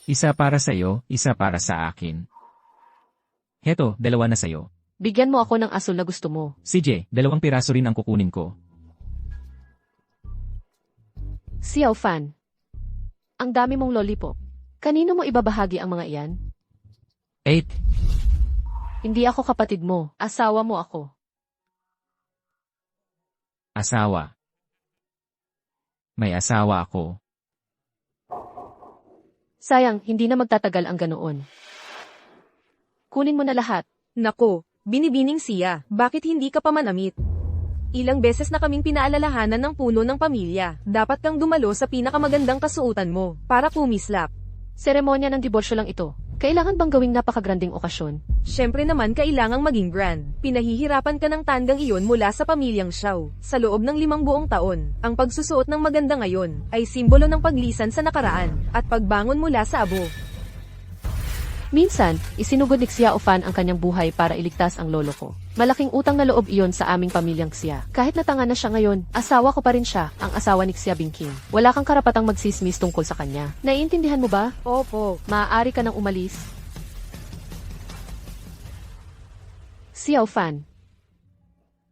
Isa para sa'yo, isa para sa akin. Heto, 2 na sa'yo. Bigyan mo ako ng asul na gusto mo. CJ, 2 piraso rin ang kukunin ko. Xiao Fan. Ang dami mong lollipop. Kanino mo ibabahagi ang mga iyan? 8. Hindi ako kapatid mo, asawa mo ako. Asawa. May asawa ako. Sayang, hindi na magtatagal ang ganoon. Kunin mo na lahat. Nako, binibining siya, bakit hindi ka pa manamit? Ilang beses na kaming pinaalalahanan ng puno ng pamilya. Dapat kang dumalo sa pinakamagandang kasuotan mo, para kumislap. Seremonya ng diborsyo lang ito. Kailangan bang gawing napakagranding okasyon? Siyempre naman kailangang maging grand. Pinahihirapan ka ng tandang iyon mula sa pamilyang Xiao. Sa loob ng 5 buong taon, ang pagsusuot ng maganda ngayon ay simbolo ng paglisan sa nakaraan at pagbangon mula sa abo. Minsan, isinugod ni Xiao Fan ang kanyang buhay para iligtas ang lolo ko. Malaking utang na loob iyon sa aming pamilyang Xia. Kahit natanga na siya ngayon, asawa ko pa rin siya, ang asawa ni Xia Bingking. Wala kang karapatang magsismis tungkol sa kanya. Naiintindihan mo ba? Opo. Maaari ka nang umalis. Xiao Fan.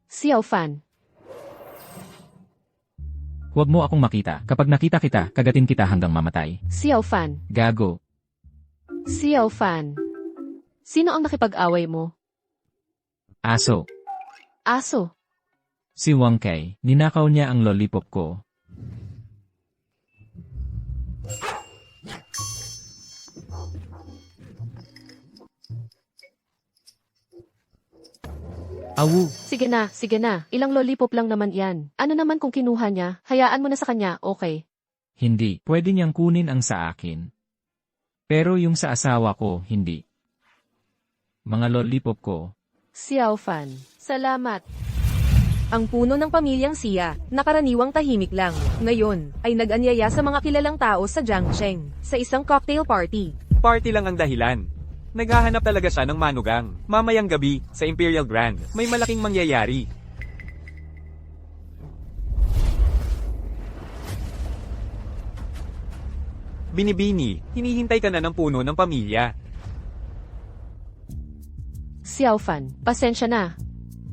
Xiao Fan. Huwag mo akong makita. Kapag nakita kita, kagatin kita hanggang mamatay. Xiao Fan. Gago. Xiao Fan. Sino ang nakipag-away mo? Aso. Aso. Si Wang Kai. Ninakaw niya ang lollipop ko. Awu. Sige na, sige na. Ilang lollipop lang naman yan. Ano naman kung kinuha niya? Hayaan mo na sa kanya, okay? Hindi. Pwede niyang kunin ang sa akin. Pero yung sa asawa ko, hindi. Mga lollipop ko. Xiao Fan. Salamat. Ang puno ng pamilyang Xia, nakaraniwang tahimik lang. Ngayon, ay nag-anyaya sa mga kilalang tao sa Jiangcheng, sa isang cocktail party. Party lang ang dahilan. Naghahanap talaga siya ng manugang. Mamayang gabi, sa Imperial Grand, may malaking mangyayari. Binibini, hinihintay ka na ng puno ng pamilya. Xiao Fan, pasensya na.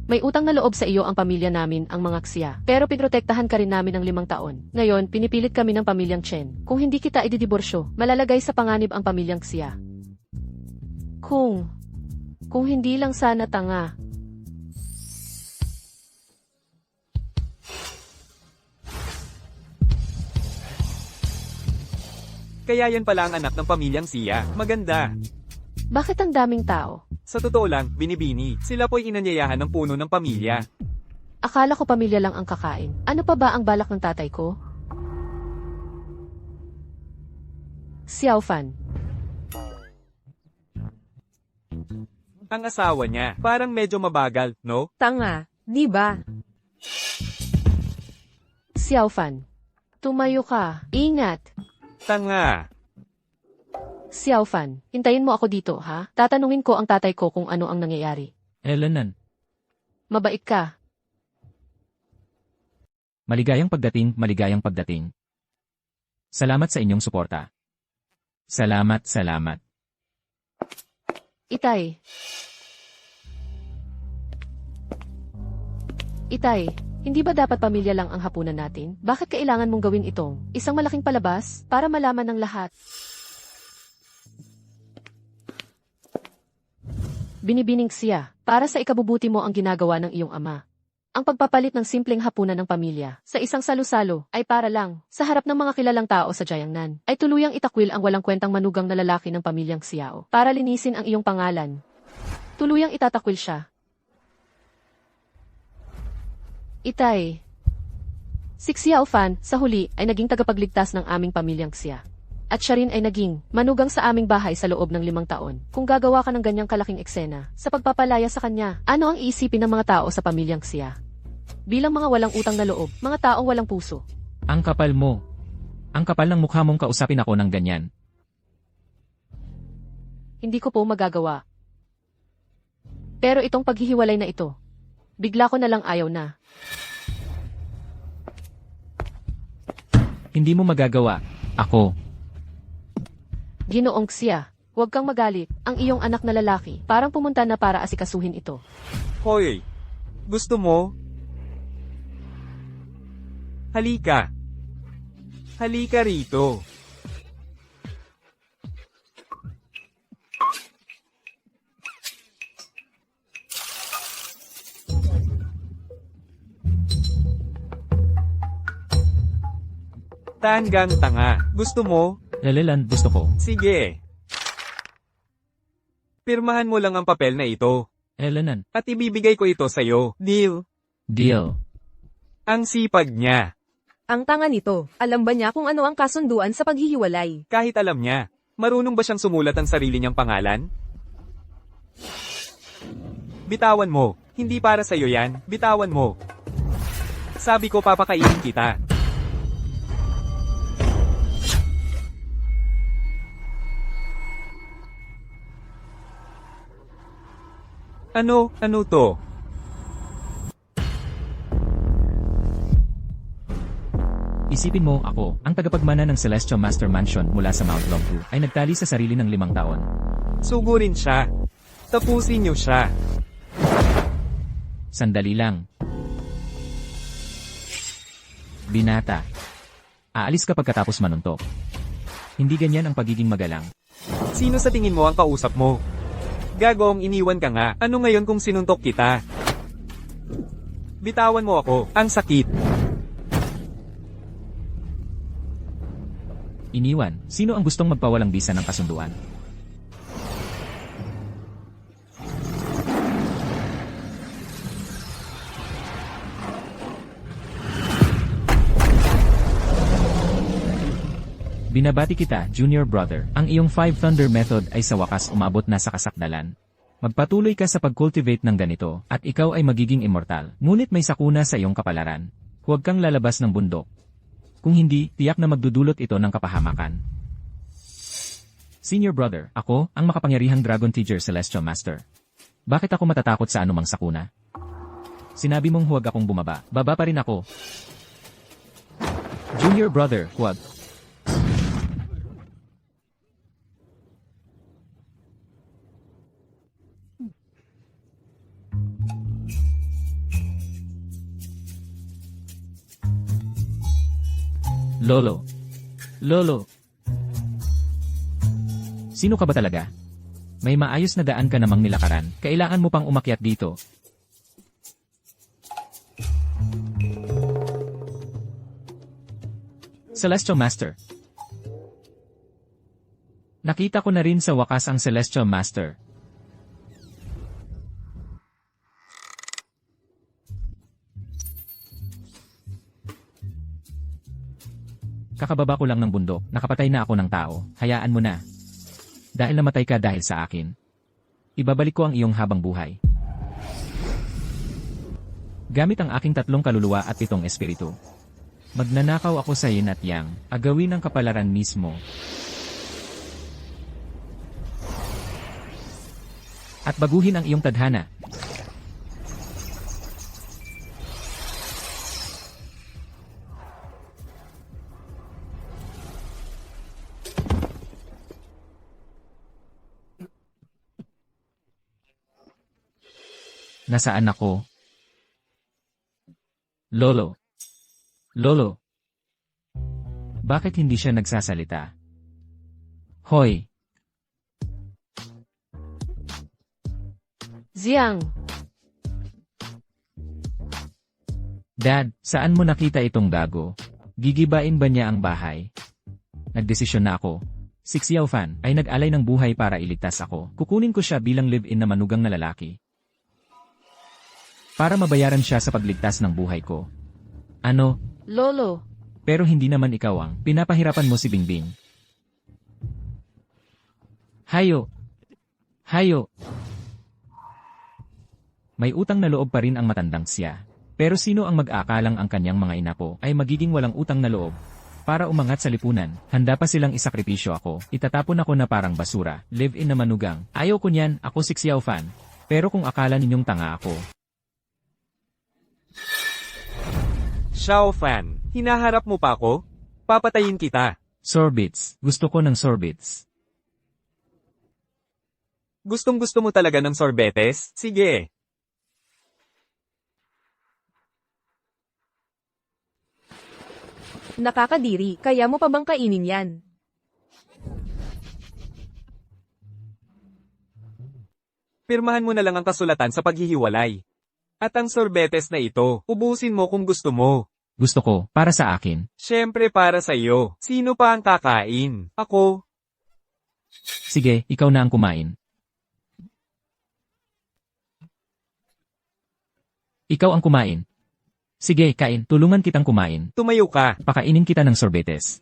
May utang na loob sa iyo ang pamilya namin, ang mga Xia. Pero pinrotektahan ka rin namin ng 5 taon. Ngayon, pinipilit kami ng pamilyang Chen. Kung hindi kita ididiborsyo, malalagay sa panganib ang pamilyang Xia. Kung hindi lang sana tanga. Kaya yan pala ang anak ng pamilyang Xia. Maganda. Bakit ang daming tao? Sa totoo lang, binibini, sila po'y inanyayahan ng puno ng pamilya. Akala ko pamilya lang ang kakain. Ano pa ba ang balak ng tatay ko? Xiao Fan. Ang asawa niya, parang medyo mabagal, no? Tanga, di ba? Xiao Fan. Tumayo ka. Ingat. Tanga. Xiao Fan, hintayin mo ako dito, ha? Tatanungin ko ang tatay ko kung ano ang nangyayari. Elanan. Mabait ka. Maligayang pagdating, maligayang pagdating. Salamat sa inyong suporta. Salamat, salamat. Itay. Itay, hindi ba dapat pamilya lang ang hapunan natin? Bakit kailangan mong gawin itong isang malaking palabas para malaman ng lahat? Binibining Xia, para sa ikabubuti mo ang ginagawa ng iyong ama. Ang pagpapalit ng simpleng hapunan ng pamilya sa isang salo-salo ay para lang sa harap ng mga kilalang tao sa Jiangnan ay tuluyang itakwil ang walang kwentang manugang na lalaki ng pamilyang Xiao para linisin ang iyong pangalan. Tuluyang itatakwil siya. Itay. Si Xiao Fan, sa huli, ay naging tagapagligtas ng aming pamilyang Xia. At siya rin ay naging manugang sa aming bahay sa loob ng 5 taon. Kung gagawa ka ng ganyang kalaking eksena sa pagpapalaya sa kanya, ano ang iisipin ng mga tao sa pamilyang Xia? Bilang mga walang utang na loob, mga taong walang puso. Ang kapal mo. Ang kapal ng mukha mong kausapin ako ng ganyan. Hindi ko po magagawa. Pero itong paghihiwalay na ito, bigla ko na lang ayaw na. Hindi mo magagawa. Ako. Ginoong Xia, huwag kang magalit. Ang iyong anak na lalaki, parang pumunta na para asikasuhin ito. Hoy, gusto mo? Halika. Halika rito. Tanggang tanga. Gusto mo? Leleland, gusto ko. Sige. Pirmahan mo lang ang papel na ito. Elenan. At ibibigay ko ito sa'yo. Deal. Deal. Ang sipag niya. Ang tanga nito, alam ba niya kung ano ang kasunduan sa paghihiwalay? Kahit alam niya. Marunong ba siyang sumulat ang sarili niyang pangalan? Bitawan mo. Hindi para sa'yo yan. Bitawan mo. Sabi ko papakainin kita. Ano to? Isipin mo, ako, ang tagapagmana ng Celestial Master Mansion mula sa Mount Longview, ay nagtali sa sarili ng 5 taon. Sugurin siya. Tapusin niyo siya. Sandali lang. Binata. Aalis ka pagkatapos manuntok. Hindi ganyan ang pagiging magalang. Sino sa tingin mo ang kausap mo? Gagong iniwan ka nga. Ano ngayon kung sinuntok kita? Bitawan mo ako. Ang sakit. Iniwan, sino ang gustong magpawalang bisa ng kasunduan? Binabati kita, Junior Brother. Ang iyong 5 Thunder Method ay sa wakas umabot na sa kasakdalan. Magpatuloy ka sa pag-cultivate ng ganito, at ikaw ay magiging immortal. Ngunit may sakuna sa iyong kapalaran. Huwag kang lalabas ng bundok. Kung hindi, tiyak na magdudulot ito ng kapahamakan. Senior Brother, ako, ang makapangyarihang Dragon Teacher Celestial Master. Bakit ako matatakot sa anumang sakuna? Sinabi mong huwag akong bumaba. Baba pa rin ako. Junior Brother, huwag. Lolo. Lolo. Sino ka ba talaga? May maayos na daan ka namang nilakaran. Kailangan mo pang umakyat dito. Celestial Master. Nakita ko na rin sa wakas ang Celestial Master. Kakababa ko lang ng bundok, nakapatay na ako ng tao, hayaan mo na. Dahil namatay ka dahil sa akin. Ibabalik ko ang iyong habang buhay. Gamit ang aking 3 kaluluwa at 7 espiritu. Magnanakaw ako sa yin at yang, agawin ang kapalaran mismo. At baguhin ang iyong tadhana. Nasaan ako? Lolo. Lolo. Bakit hindi siya nagsasalita? Hoy. Xiang, Dad, saan mo nakita itong gago? Gigibain ba niya ang bahay? Nagdesisyon na ako. Si Xiao Fan ay nag-alay ng buhay para iligtas ako. Kukunin ko siya bilang live-in na manugang na lalaki. Para mabayaran siya sa pagligtas ng buhay ko. Ano? Lolo. Pero hindi naman ikaw ang pinapahirapan mo si Bingbing. Hayo! Hayo! May utang na loob pa rin ang matandang siya. Pero sino ang mag-aakalang ang kanyang mga inapo ay magiging walang utang na loob? Para umangat sa lipunan, handa pa silang isakripisyo ako. Itatapon ako na parang basura, live-in na manugang. Ayaw ko niyan, ako si Xiao Fan. Pero kung akala ninyong tanga ako, Xiao Fan, hinaharap mo pa ako? Papatayin kita. sorbets, gusto ko ng sorbets. Gustong-gusto mo talaga ng sorbetes? Sige. Nakakadiri, kaya mo pa bang kainin yan? Pirmahan mo na lang ang kasulatan sa paghihiwalay. At ang sorbetes na ito, ubusin mo kung gusto mo. Gusto ko, para sa akin. Siyempre para sa iyo. Sino pa ang kakain? Ako. Sige, ikaw na ang kumain. Ikaw ang kumain. Sige, kain. Tulungan kitang kumain. Tumayo ka. Pakainin kita ng sorbetes.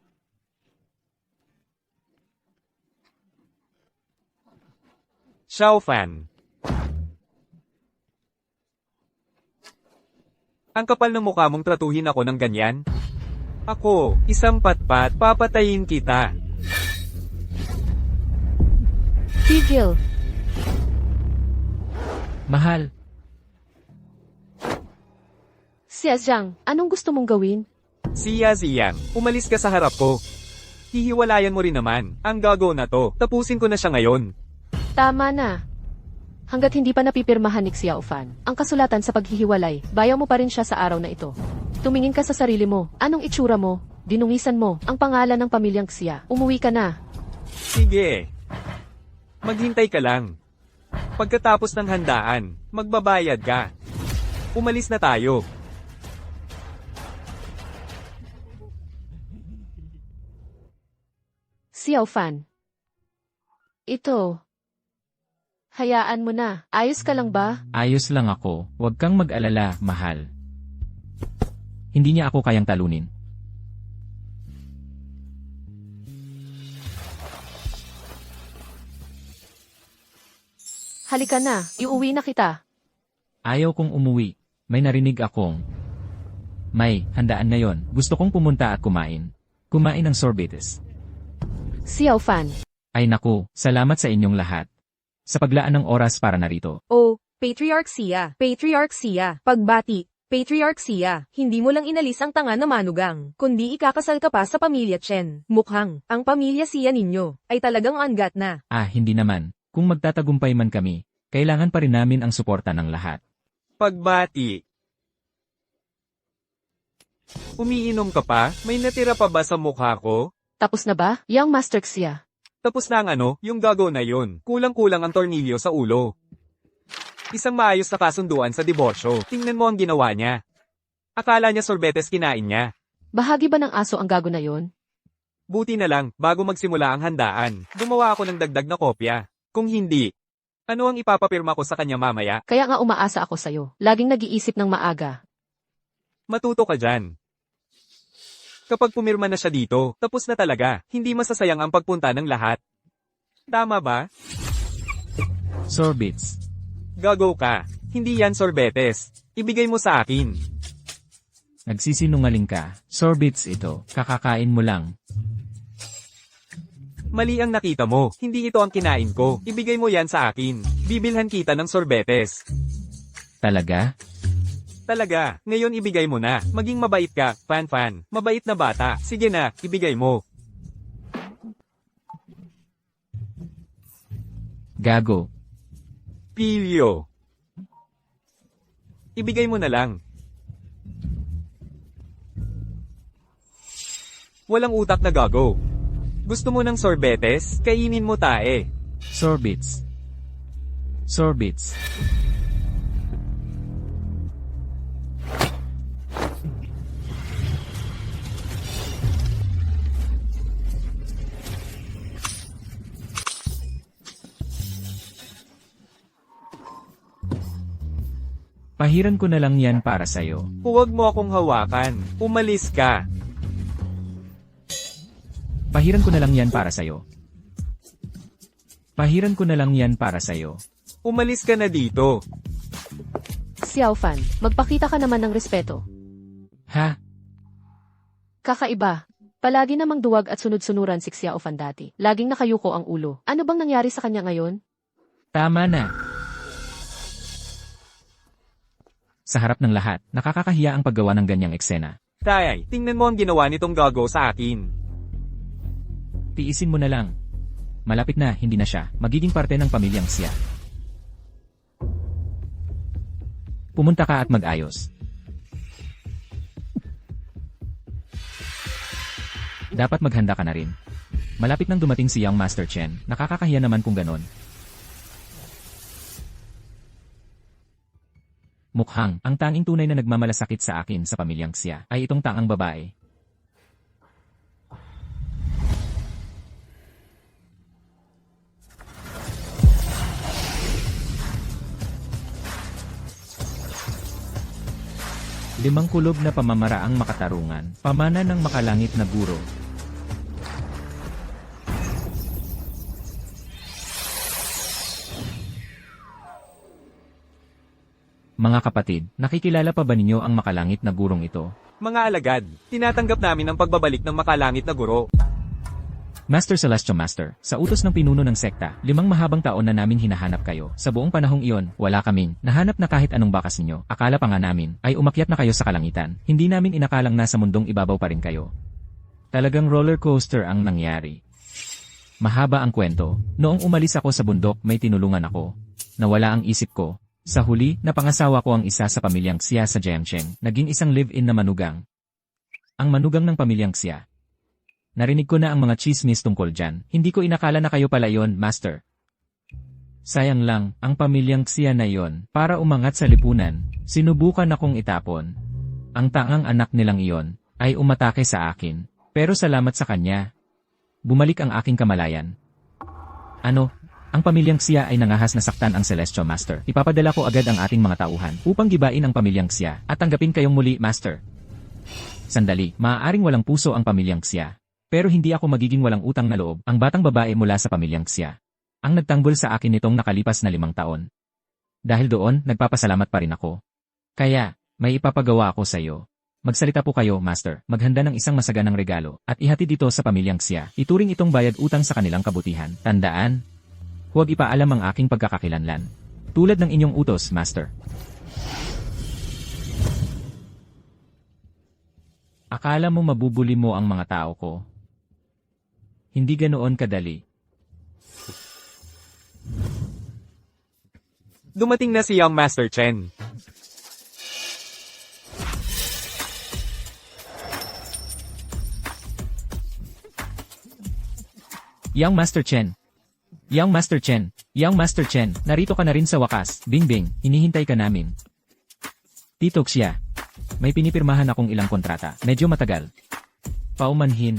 Xiaofan. Ang kapal ng mukha mong tratuhin ako ng ganyan? Ako, isang patpat, papatayin kita. Tigil! Mahal, Xia Zhang, anong gusto mong gawin? Siya Ziyang, umalis ka sa harap ko. Hihiwalayan mo rin naman, ang gago na to, tapusin ko na siya ngayon. Tama na. Hanggat hindi pa napipirmahan ni Xiao Fan ang kasulatan sa paghihiwalay, bayaw mo pa rin siya sa araw na ito. Tumingin ka sa sarili mo. Anong itsura mo? Dinungisan mo ang pangalan ng pamilyang Xia. Umuwi ka na. Sige. Maghintay ka lang. Pagkatapos ng handaan, magbabayad ka. Umalis na tayo. Xiao Fan. Ito. Hayaan mo na. Ayos ka lang ba? ayos lang ako. Huwag kang mag-alala, mahal. Hindi niya ako kayang talunin. Halika na. Iuwi na kita. Ayaw kong umuwi. May narinig akong... May, handaan na yon. Gusto kong pumunta at kumain. Kumain ng sorbetes. Xiao Fan. Ay naku, salamat sa inyong lahat. Sa paglaan ng oras para narito. Oh, Patriarch Xia. Patriarch Xia. Pagbati. Patriarch Xia. Hindi mo lang inalis ang tanga na manugang, kundi ikakasal ka pa sa pamilya Chen. Mukhang, ang pamilya Xia ninyo, ay talagang angat na. Ah, hindi naman. Kung magtatagumpay man kami, kailangan pa rin namin ang suporta ng lahat. Pagbati. Umiinom ka pa? May natira pa ba sa mukha ko? Tapos na ba? Young Master Xia. Tapos na ang yung gago na yon. Kulang-kulang ang tornilyo sa ulo. Isang maayos na kasunduan sa diborsyo. Tingnan mo ang ginawa niya. Akala niya sorbetes kinain niya. Bahagi ba ng aso ang gago na yon? Buti na lang, bago magsimula ang handaan, gumawa ako ng dagdag na kopya. Kung hindi, ano ang ipapapirma ko sa kanya mamaya? Kaya nga umaasa ako sa'yo. Laging nag-iisip ng maaga. Matuto ka dyan. Kapag pumirma na siya dito, tapos na talaga, hindi masasayang ang pagpunta ng lahat. Tama ba? Sorbets. Gago ka. Hindi yan sorbetes. Ibigay mo sa akin. Nagsisinungaling ka. Sorbets ito. Kakakain mo lang. Mali ang nakita mo. Hindi ito ang kinain ko. Ibigay mo yan sa akin. Bibilhan kita ng sorbetes. Talaga? Talaga, ngayon ibigay mo na. Maging mabait ka, fan. Mabait na bata. Sige na, ibigay mo. Gago. Pilyo. Ibigay mo na lang. Walang utak na gago. Gusto mo ng sorbetes? Kainin mo tae. Sorbets. Sorbets. Pahiran ko na lang yan para sa'yo. Huwag mo akong hawakan. Umalis ka. Pahiran ko na lang yan para sa'yo. Pahiran ko na lang yan para sa'yo. Umalis ka na dito. Xiao Fan, magpakita ka naman ng respeto. Ha? Kakaiba. Palagi namang duwag at sunod-sunuran si Xiao Fan dati. Laging nakayuko ang ulo. Ano bang nangyari sa kanya ngayon? Tama na. Sa harap ng lahat, nakakakahiya ang paggawa ng ganyang eksena. Tay, tingnan mo ang ginawa nitong gago sa akin. Tiisin mo na lang. Malapit na, hindi na siya. Magiging parte ng pamilyang siya. Pumunta ka at mag-ayos. Dapat maghanda ka na rin. Malapit nang dumating si Young Master Chen. Nakakakahiya naman kung ganon. Mukhang, ang tanging tunay na nagmamalasakit sa akin sa pamilyang siya ay itong tangang babae. Limang kulob na pamamaraang makatarungan, pamana ng makalangit na guro. Mga kapatid, nakikilala pa ba ninyo ang makalangit na gurong ito? Mga alagad, tinatanggap namin ang pagbabalik ng makalangit na guro. Master Celestial Master, sa utos ng pinuno ng sekta, 5 mahabang taon na namin hinahanap kayo. Sa buong panahong iyon, wala kaming nahanap na kahit anong bakas ninyo. Akala pa nga namin ay umakyat na kayo sa kalangitan. Hindi namin inakalang nasa mundong ibabaw pa rin kayo. Talagang roller coaster ang nangyari. Mahaba ang kwento. Noong umalis ako sa bundok, may tinulungan ako. Nawala ang isip ko. Sa huli, napangasawa ko ang isa sa pamilyang Xia sa Jiangcheng. Naging isang live-in na manugang. Ang manugang ng pamilyang Xia. Narinig ko na ang mga chismis tungkol dyan. Hindi ko inakala na kayo pala yon, Master. Sayang lang, ang pamilyang Xia na yon, para umangat sa lipunan, sinubukan akong itapon. Ang tangang anak nilang iyon, ay umatake sa akin. Pero salamat sa kanya. Bumalik ang aking kamalayan. Ano? Ang pamilyang Xia ay nangahas na saktan ang Celestial Master. Ipapadala ko agad ang ating mga tauhan upang gibain ang pamilyang Xia at tanggapin kayong muli, Master. Sandali, maaaring walang puso ang pamilyang Xia. Pero hindi ako magiging walang utang na loob, ang batang babae mula sa pamilyang Xia. Ang nagtanggol sa akin nitong nakalipas na 5 taon. Dahil doon, nagpapasalamat pa rin ako. Kaya, may ipapagawa ako sa iyo. Magsalita po kayo, Master. Maghanda ng isang masaganang regalo, at ihatid ito sa pamilyang Xia. Ituring itong bayad utang sa kanilang kabutihan. Tandaan, huwag ipaalam ang aking pagkakakilanlan. Tulad ng inyong utos, Master. Akala mo mabubuli mo ang mga tao ko? Hindi ganoon kadali. Dumating na si Young Master Chen. Young Master Chen. Young Master Chen. Young Master Chen, narito ka na rin sa wakas. Bingbing, hinihintay ka namin. Tito Xia. May pinipirmahan akong ilang kontrata. Medyo matagal. Paumanhin.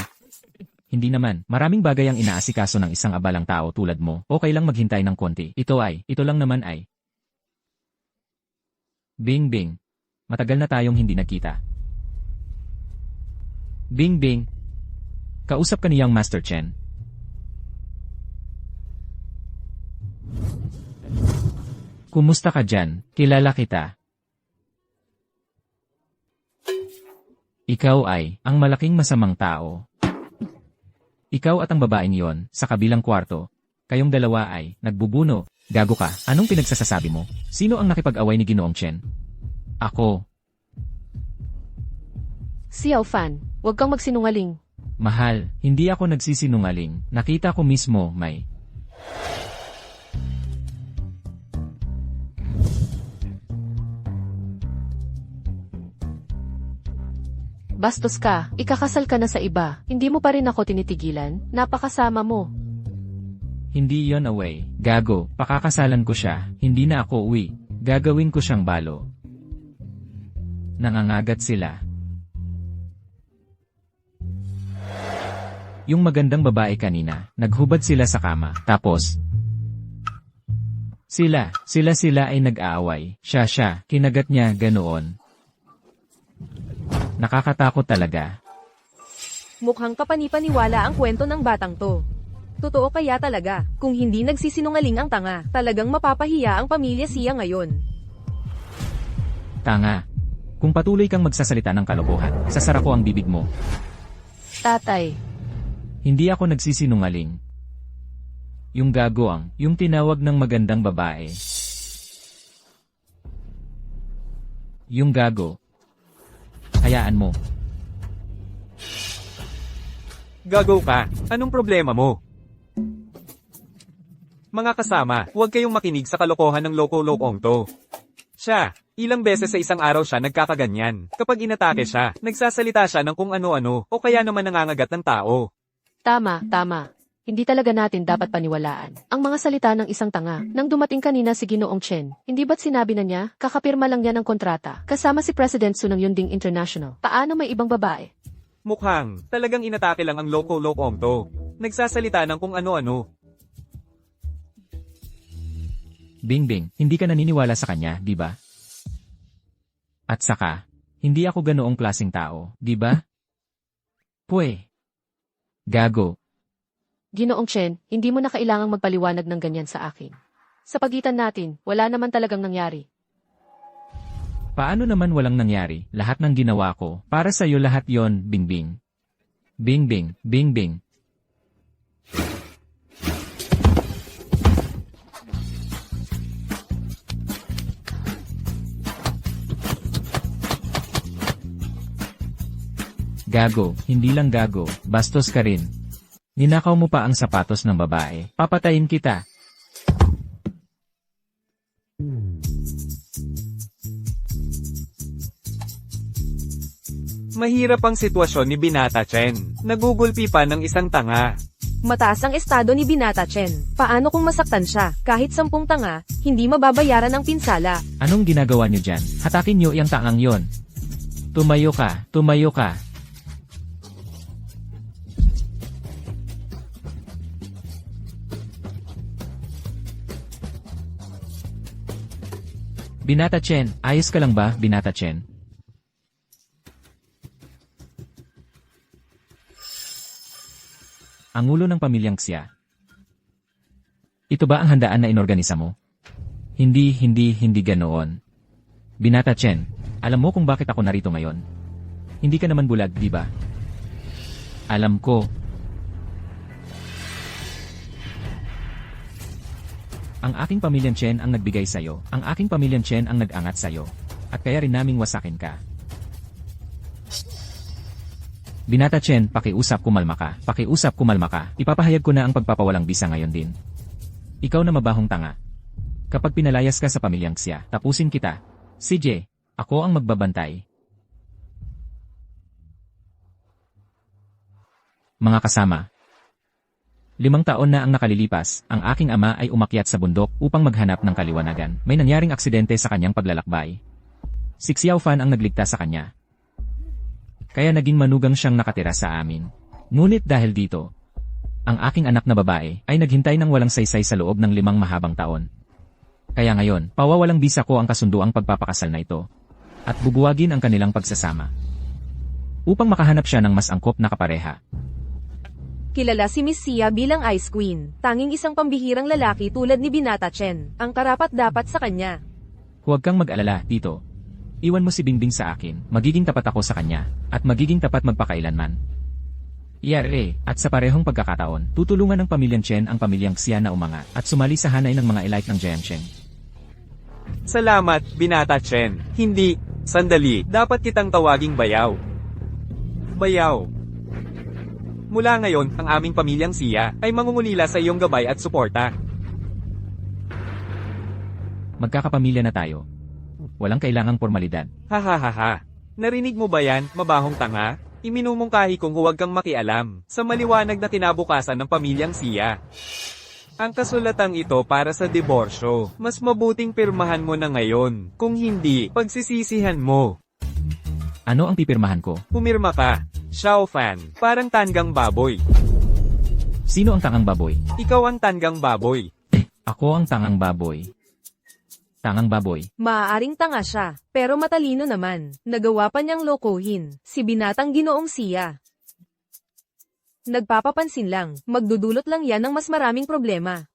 Hindi naman, maraming bagay ang inaasikaso ng isang abalang tao tulad mo. Okay lang maghintay ng konti. Ito lang naman ay. Bingbing. Matagal na tayong hindi nagkita. Bingbing. Kausap ka ni Young Master Chen. Kumusta ka dyan? Kilala kita. Ikaw ay ang malaking masamang tao. Ikaw at ang babaeng yon, sa kabilang kwarto. Kayong dalawa ay nagbubuno. Gago ka, anong pinagsasasabi mo? Sino ang nakipag-away ni Ginoong Chen? Ako. Xiao Fan, huwag kang magsinungaling. Mahal, hindi ako nagsisinungaling. Nakita ko mismo, may. Bastos ka, ikakasal ka na sa iba. Hindi mo pa rin ako tinitigilan. Napakasama mo. Hindi yon away. Gago, pakakasalan ko siya. Hindi na ako uwi. Gagawin ko siyang balo. Nangangagat sila. Yung magandang babae kanina, naghubad sila sa kama. Tapos, sila ay nag-aaway. Siya, kinagat niya ganoon. Nakakatakot talaga. Mukhang kapanipaniwala ang kwento ng batang to. Totoo kaya talaga, kung hindi nagsisinungaling ang tanga, talagang mapapahiya ang pamilya Xia ngayon. Tanga. Kung patuloy kang magsasalita ng kalokohan, sasara ko ang bibig mo. Tatay, Hindi ako nagsisinungaling. Yung gagoang, yung tinawag ng magandang babae. Yung gago. Hayaan mo. Gago ka, anong problema mo? Mga kasama, huwag kayong makinig sa kalokohan ng loko-lokong to. Siya, ilang beses sa isang araw siya nagkakaganyan. Kapag inatake siya, nagsasalita siya ng kung ano-ano, o kaya naman nangangagat ng tao. Tama, tama. Hindi talaga natin dapat paniwalaan ang mga salita ng isang tanga. Nang dumating kanina si Ginoong Chen, hindi ba't sinabi na niya, kakapirma lang niya ng kontrata, kasama si President Su ng Yunding International. Paano may ibang babae? Mukhang, talagang inatake lang ang loko-lokong to. Nagsasalita ng kung ano-ano. Bingbing, hindi ka naniniwala sa kanya, di ba? At saka, hindi ako ganoong klaseng tao, di ba? Pwe. Gago. Ginoong Chen, hindi mo na kailangang magpaliwanag ng ganyan sa akin. Sa pagitan natin, wala naman talagang nangyari. Paano naman walang nangyari? Lahat ng ginawa ko, para sa'yo lahat yon, Bingbing. Bingbing, Bingbing. Gago, hindi lang gago, bastos ka rin. Ninakaw mo pa ang sapatos ng babae, papatayin kita. Mahirap ang sitwasyon ni Binata Chen. Nagugulpi pa ng isang tanga. Mataas ang estado ni Binata Chen. Paano kung masaktan siya? Kahit 10 tanga, hindi mababayaran ang pinsala. Anong ginagawa niyo dyan? Hatakin niyo yung tangang yon. Tumayo ka, tumayo ka. Binata Chen, ayos ka lang ba, Binata Chen? Ang ulo ng pamilyang Xia. Ito ba ang handaan na inorganisa mo? Hindi ganoon. Binata Chen, alam mo kung bakit ako narito ngayon? Hindi ka naman bulag, di ba? Alam ko. Ang aking pamilyang Chen ang nagbigay sa'yo, ang aking pamilyang Chen ang nag-angat sa'yo, at kaya rin naming wasakin ka. Binata Chen, pakiusap kumalma ka, ipapahayag ko na ang pagpapawalang bisa ngayon din. Ikaw na mabahong tanga. Kapag pinalayas ka sa pamilyang Xia, tapusin kita. CJ, ako ang magbabantay. Mga kasama. 5 taon na ang nakalilipas, ang aking ama ay umakyat sa bundok upang maghanap ng kaliwanagan. May nangyaring aksidente sa kanyang paglalakbay. Si Xiao Fan ang nagligtas sa kanya. Kaya naging manugang siyang nakatira sa amin. Ngunit dahil dito, ang aking anak na babae ay naghintay ng walang saysay sa loob ng 5 mahabang taon. Kaya ngayon, pawawalang bisa ko ang kasunduang pagpapakasal na ito. At bubuwagin ang kanilang pagsasama. Upang makahanap siya ng mas angkop na kapareha. Kilala si Miss Xia bilang Ice Queen, tanging isang pambihirang lalaki tulad ni Binata Chen, ang karapat-dapat sa kanya. Huwag kang mag-alala, Tito. Iwan mo si Bingbing sa akin, magiging tapat ako sa kanya, at magiging tapat magpakailanman. Yare, at sa parehong pagkakataon, tutulungan ng pamilyang Chen ang pamilyang Xia na umangat, at sumali sa hanay ng mga elite ng Jiangsheng. Salamat, Binata Chen. Hindi, sandali, dapat kitang tawaging Bayaw. Bayaw. Mula ngayon, ang aming pamilyang Xia ay mangungulila sa iyong gabay at suporta. Magkakapamilya na tayo. Walang kailangang formalidad. Hahaha. Narinig mo ba yan, mabahong tanga? Iminumungkahi kong huwag kang makialam sa maliwanag na kinabukasan ng pamilyang Xia. Ang kasulatang ito para sa diborsyo. Mas mabuting pirmahan mo na ngayon. Kung hindi, pagsisisihan mo. Ano ang pipirmahan ko? Pumirma ka. Xiao Fan, parang tanggang baboy. Sino ang tangang baboy? Ikaw ang tanggang baboy. Ako ang tangang baboy. Tangang baboy. Maaaring tanga siya, pero matalino naman. Nagawa pa niyang lokohin, si binatang Ginoong Xia. Nagpapapansin lang, magdudulot lang yan ng mas maraming problema.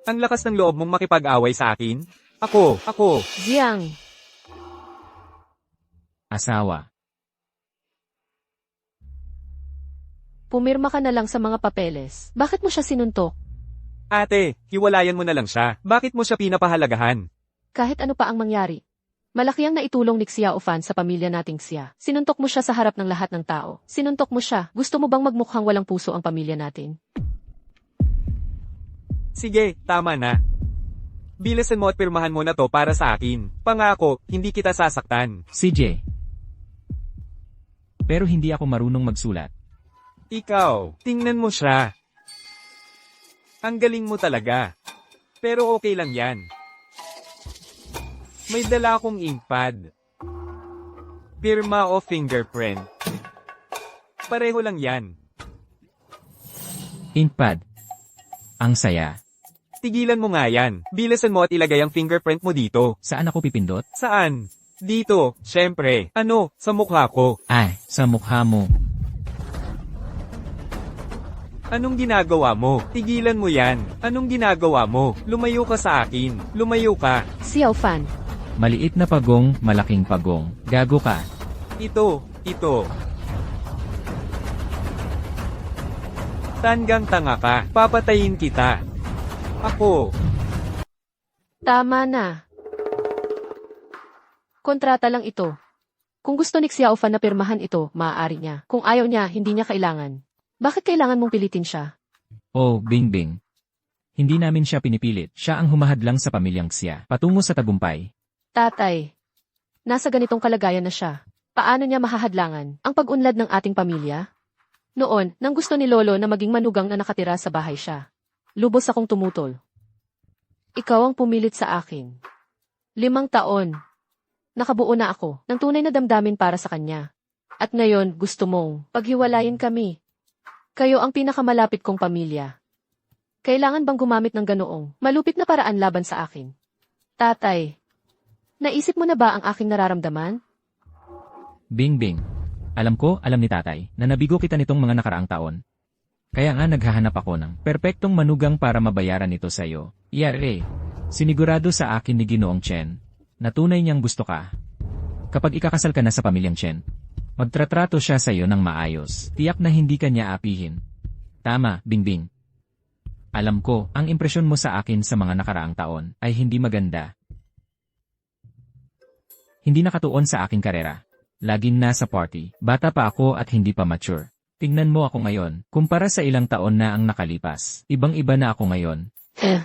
Ang lakas ng loob mong makipag-away sa akin? Ako. Jiang, Asawa. pumirma ka na lang sa mga papeles. Bakit mo siya sinuntok? Ate, hiwalayan mo na lang siya. Bakit mo siya pinapahalagahan? Kahit ano pa ang mangyari. Malaki ang naitulong ni Xiao Fan sa pamilya nating Xia. Sinuntok mo siya sa harap ng lahat ng tao. Sinuntok mo siya. Gusto mo bang magmukhang walang puso ang pamilya natin? Sige, tama na. Bilisan mo at pirmahan mo na to para sa akin. Pangako, hindi kita sasaktan. CJ. Pero hindi ako marunong magsulat. Ikaw, tingnan mo siya. Ang galing mo talaga. Pero okay lang yan. May dala akong inkpad. Pirma o fingerprint. Pareho lang yan. Inkpad. Ang saya. Tigilan mo nga yan. Bilisan mo at ilagay ang fingerprint mo dito. Saan ako pipindot? Saan? Dito, syempre. Ano, sa mukha ko. Ay, sa mukha mo. Anong ginagawa mo? Tigilan mo yan. Anong ginagawa mo? Lumayo ka sa akin. Lumayo ka. Xiao Fan. Maliit na pagong, malaking pagong. Gago ka. Ito. Tanggang tanga ka. Papatayin kita. Ako. Tama na. Kontrata lang ito. Kung gusto ni Xiao Fan na pirmahan ito, maaari niya. Kung ayaw niya, hindi niya kailangan. Bakit kailangan mong pilitin siya? Oh, Bingbing. Hindi namin siya pinipilit. Siya ang humahadlang sa pamilyang Xia. Patungo sa tagumpay. Tatay. Nasa ganitong kalagayan na siya. Paano niya mahahadlangan ang pag-unlad ng ating pamilya? Noon, nang gusto ni Lolo na maging manugang na nakatira sa bahay siya. Lubos akong tumutol. Ikaw ang pumilit sa akin. 5 taon. Nakabuo na ako ng tunay na damdamin para sa kanya. At ngayon, gusto mong paghiwalayin kami. Kayo ang pinakamalapit kong pamilya. Kailangan bang gumamit ng ganoong malupit na paraan laban sa akin? Tatay, naisip mo na ba ang aking nararamdaman? Bingbing. Alam ko, alam ni tatay, na nabigo kita nitong mga nakaraang taon. Kaya nga naghahanap ako ng perpektong manugang para mabayaran ito sa'yo. Yare, sinigurado sa akin ni Ginoong Chen, na tunay niyang gusto ka. Kapag ikakasal ka na sa pamilyang Chen, magtratrato siya sa'yo ng maayos. Tiyak na hindi ka niya apihin. Tama, Bingbing. Alam ko, ang impresyon mo sa akin sa mga nakaraang taon ay hindi maganda. Hindi nakatuon sa aking karera. Laging nasa party. Bata pa ako at hindi pa mature. Tingnan mo ako ngayon, kumpara sa ilang taon na ang nakalipas. Ibang-iba na ako ngayon.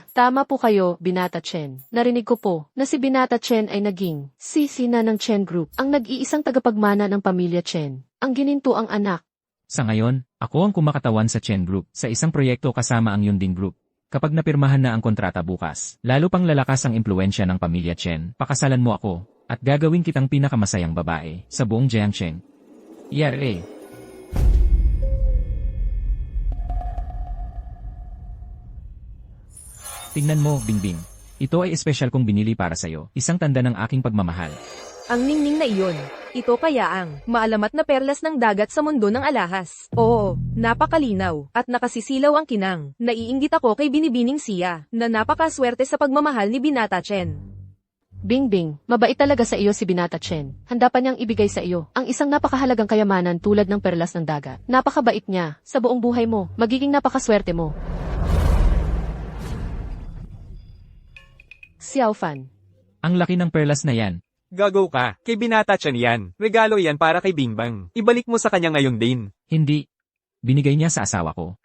Tama po kayo, Binata Chen. Narinig ko po na si Binata Chen ay naging sisi na ng Chen Group, ang nag-iisang tagapagmana ng pamilya Chen, ang gininto ang anak. Sa ngayon, ako ang kumakatawan sa Chen Group, sa isang proyekto kasama ang Yunding Group. Kapag napirmahan na ang kontrata bukas, lalo pang lalakas ang impluensya ng pamilya Chen, pakasalan mo ako, at gagawin kitang pinakamasayang babae sa buong Jiangsheng. Yare. Tingnan mo, Bingbing. Ito ay espesyal kong binili para sa'yo, isang tanda ng aking pagmamahal. Ang ningning na iyon. Ito kaya ang maalamat na perlas ng dagat sa mundo ng alahas. Oo, napakalinaw at nakasisilaw ang kinang. Naiinggit ako kay Binibining Xia na napakaswerte sa pagmamahal ni Binata Chen. Bingbing, mabait talaga sa iyo si Binata Chen. Handa pa niyang ibigay sa iyo ang isang napakahalagang kayamanan tulad ng perlas ng dagat. Napakabait niya. Sa buong buhay mo, magiging napakaswerte mo. Xiao Fan. Ang laki ng perlas na yan. Gago ka. Kay Binata Chen yan. Regalo yan para kay Bingbang. Ibalik mo sa kanya ngayon din. Hindi. Binigay niya sa asawa ko.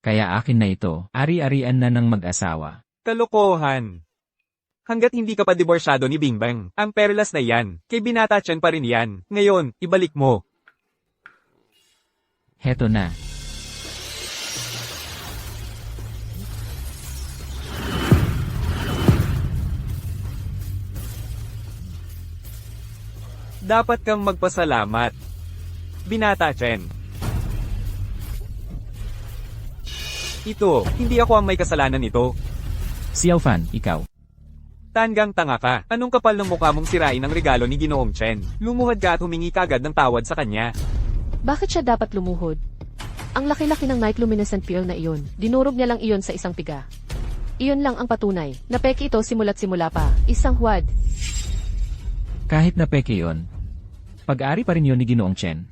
Kaya akin na ito, ari-arian na ng mag-asawa. Kalokohan. Hanggat hindi ka pa diborsyado ni Bingbang, ang perlas na yan, kay Binata Chen pa rin yan. Ngayon, ibalik mo. Heto na. Dapat kang magpasalamat. Binata Chen. Ito, hindi ako ang may kasalanan nito. Xiao Fan, ikaw. Tanggang tanga ka. Anong kapal ng mukha mong sirain ang regalo ni Ginoong Chen? Lumuhad ka at humingi kagad ng tawad sa kanya. Bakit siya dapat lumuhod? Ang laki-laki ng night luminescent pearl na iyon, dinurog niya lang iyon sa isang piga. Iyon lang ang patunay, na peke ito simula't simula pa, isang huwad. Kahit na peke yon, pag-ari pa rin yon ni Ginoong Chen.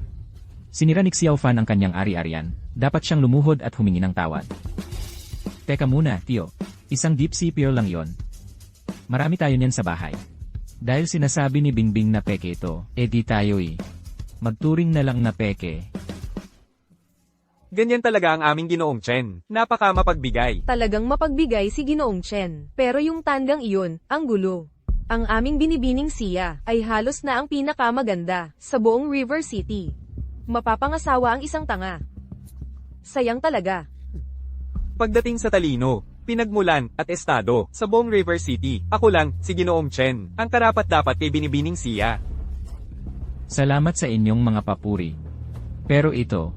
Sinira ni Xiao Fan ang kanyang ari-arian, dapat siyang lumuhod at humingi ng tawad. Teka muna, Tio. Isang deep sea pearl lang yon. Marami tayo niyan sa bahay. Dahil sinasabi ni Bingbing na peke ito, di tayo'y magturing na lang na peke. Ganyan talaga ang aming Ginoong Chen. Napaka mapagbigay. Talagang mapagbigay si Ginoong Chen. Pero yung tandang iyon, ang gulo. Ang aming binibining siya, ay halos na ang pinakamaganda, sa buong River City. Mapapangasawa ang isang tanga. Sayang talaga. Pagdating sa talino, pinagmulan, at estado, sa buong River City, ako lang, si Ginoong Chen, ang karapat-dapat kay binibining siya. Salamat sa inyong mga papuri. Pero ito,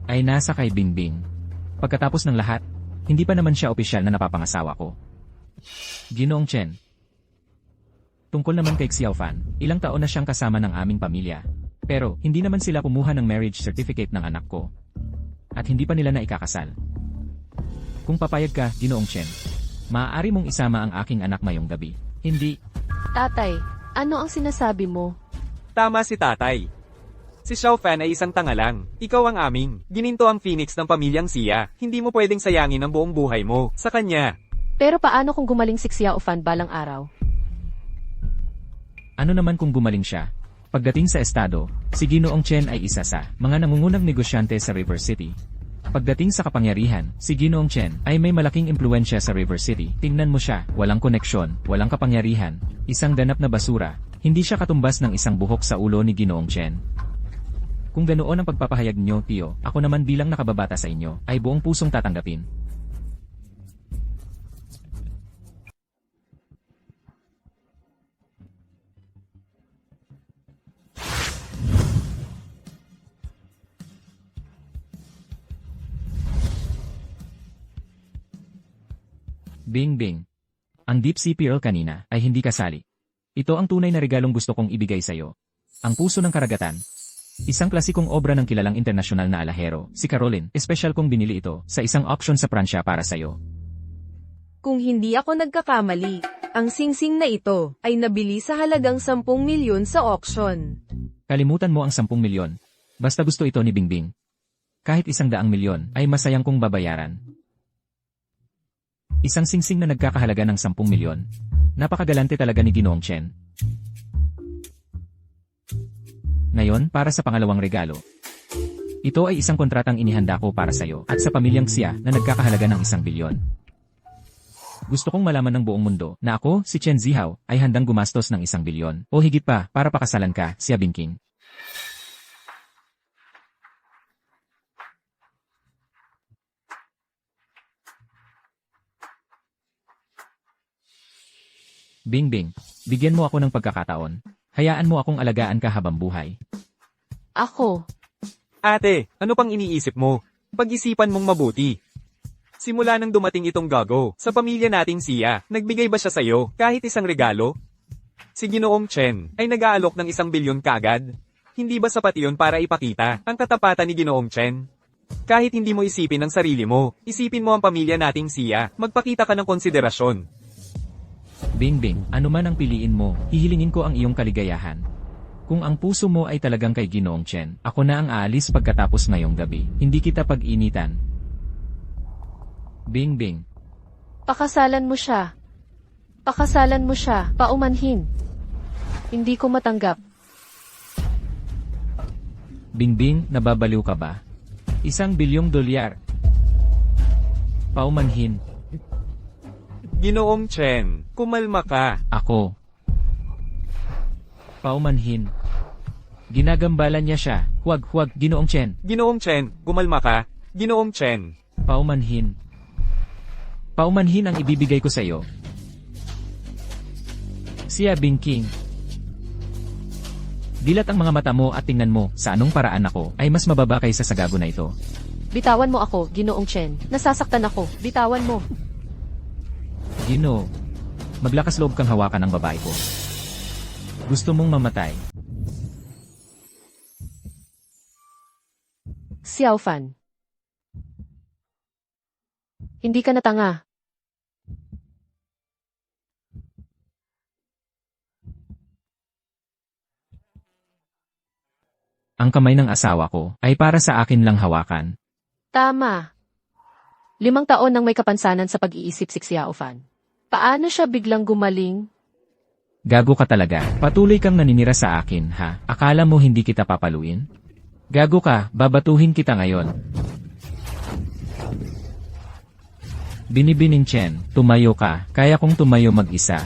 ay nasa kay Bingbing. Pagkatapos ng lahat, hindi pa naman siya opisyal na napapangasawa ko. Ginoong Chen. Tungkol naman kay Xiaofan, ilang taon na siyang kasama ng aming pamilya. Pero, hindi naman sila kumuha ng marriage certificate ng anak ko. At hindi pa nila na ikakasal. Kung papayag ka, Ginoong Chen, maaari mong isama ang aking anak mayong gabi. Hindi. Tatay, ano ang sinasabi mo? Tama si tatay. Si Xiaofan ay isang tanga lang. Ikaw ang aming. Gininto ang phoenix ng pamilyang siya. Hindi mo pwedeng sayangin ang buong buhay mo sa kanya. Pero paano kung gumaling si Xiaofan balang araw? Ano naman kung gumaling siya? Pagdating sa estado, si Ginoong Chen ay isa sa mga nangungunang negosyante sa River City. Pagdating sa kapangyarihan, si Ginoong Chen ay may malaking impluensya sa River City. Tingnan mo siya, walang koneksyon, walang kapangyarihan, isang ganap na basura. Hindi siya katumbas ng isang buhok sa ulo ni Ginoong Chen. Kung ganoon ang pagpapahayag niyo, Tio, ako naman bilang nakababata sa inyo, ay buong pusong tatanggapin. Bingbing. Ang Deep Sea Pearl kanina ay hindi kasali. Ito ang tunay na regalong gusto kong ibigay sa'yo. Ang puso ng karagatan. Isang klasikong obra ng kilalang internasyonal na alahero, si Caroline, espesyal kong binili ito sa isang auction sa Pransya para sa'yo. Kung hindi ako nagkakamali, ang singsing na ito ay nabili sa halagang 10 milyon sa auction. Kalimutan mo ang 10 milyon. Basta gusto ito ni Bingbing. Kahit 100 milyon ay masayang kong babayaran. Isang singsing na nagkakahalaga ng 10 milyon. Napakagalante talaga ni Ginoong Chen. Ngayon, para sa pangalawang regalo. Ito ay isang kontratang inihanda ko para sa'yo at sa pamilyang Xia na nagkakahalaga ng 1 bilyon. Gusto kong malaman ng buong mundo na ako, si Chen Zihao, ay handang gumastos ng 1 bilyon o higit pa para pakasalan ka, Xia Bingking. Bingbing, bigyan mo ako ng pagkakataon. Hayaan mo akong alagaan ka habang buhay. Ako, Ate, ano pang iniisip mo? Pag-isipan mong mabuti. Simula nang dumating itong gago, sa pamilya nating siya, nagbigay ba siya sa'yo, kahit isang regalo? Si Ginoong Chen, ay nag-aalok ng 1 bilyon kagad? Hindi ba sapat iyon para ipakita, ang katapatan ni Ginoong Chen? Kahit hindi mo isipin ang sarili mo, isipin mo ang pamilya nating siya, magpakita ka ng konsiderasyon. Bingbing, ano man ang piliin mo, hihilingin ko ang iyong kaligayahan. Kung ang puso mo ay talagang kay Ginoong Chen, ako na ang aalis pagkatapos ngayong gabi. Hindi kita pag-initan. Bingbing. pakasalan mo siya. Pakasalan mo siya, paumanhin. Hindi ko matanggap. Bingbing, nababaliw ka ba? 1 bilyong dolyar. Paumanhin. Ginoong Chen, kumalma ka. Ako. Paumanhin. Ginagambalan niya siya. Huwag, Ginoong Chen. Ginoong Chen, kumalma ka. Ginoong Chen. Paumanhin. Paumanhin ang ibibigay ko sa iyo. Xia Bingking. Dilat ang mga mata mo at tingnan mo sa anong paraan ako ay mas mababa kaysa sa gago na ito. Bitawan mo ako, Ginoong Chen. Nasasaktan ako. Bitawan mo. Gino, maglakas loob kang hawakan ang babae ko. Gusto mong mamatay. Xiaofan. Hindi ka na tanga. Ang kamay ng asawa ko ay para sa akin lang hawakan. Tama. 5 taon nang may kapansanan sa pag-iisip si Xiaofan. Paano siya biglang gumaling? Gago ka talaga. Patuloy kang naninira sa akin, ha? Akala mo hindi kita papaluin? Gago ka, babatuhin kita ngayon. Binibining Chen, tumayo ka, kaya kong tumayo mag-isa.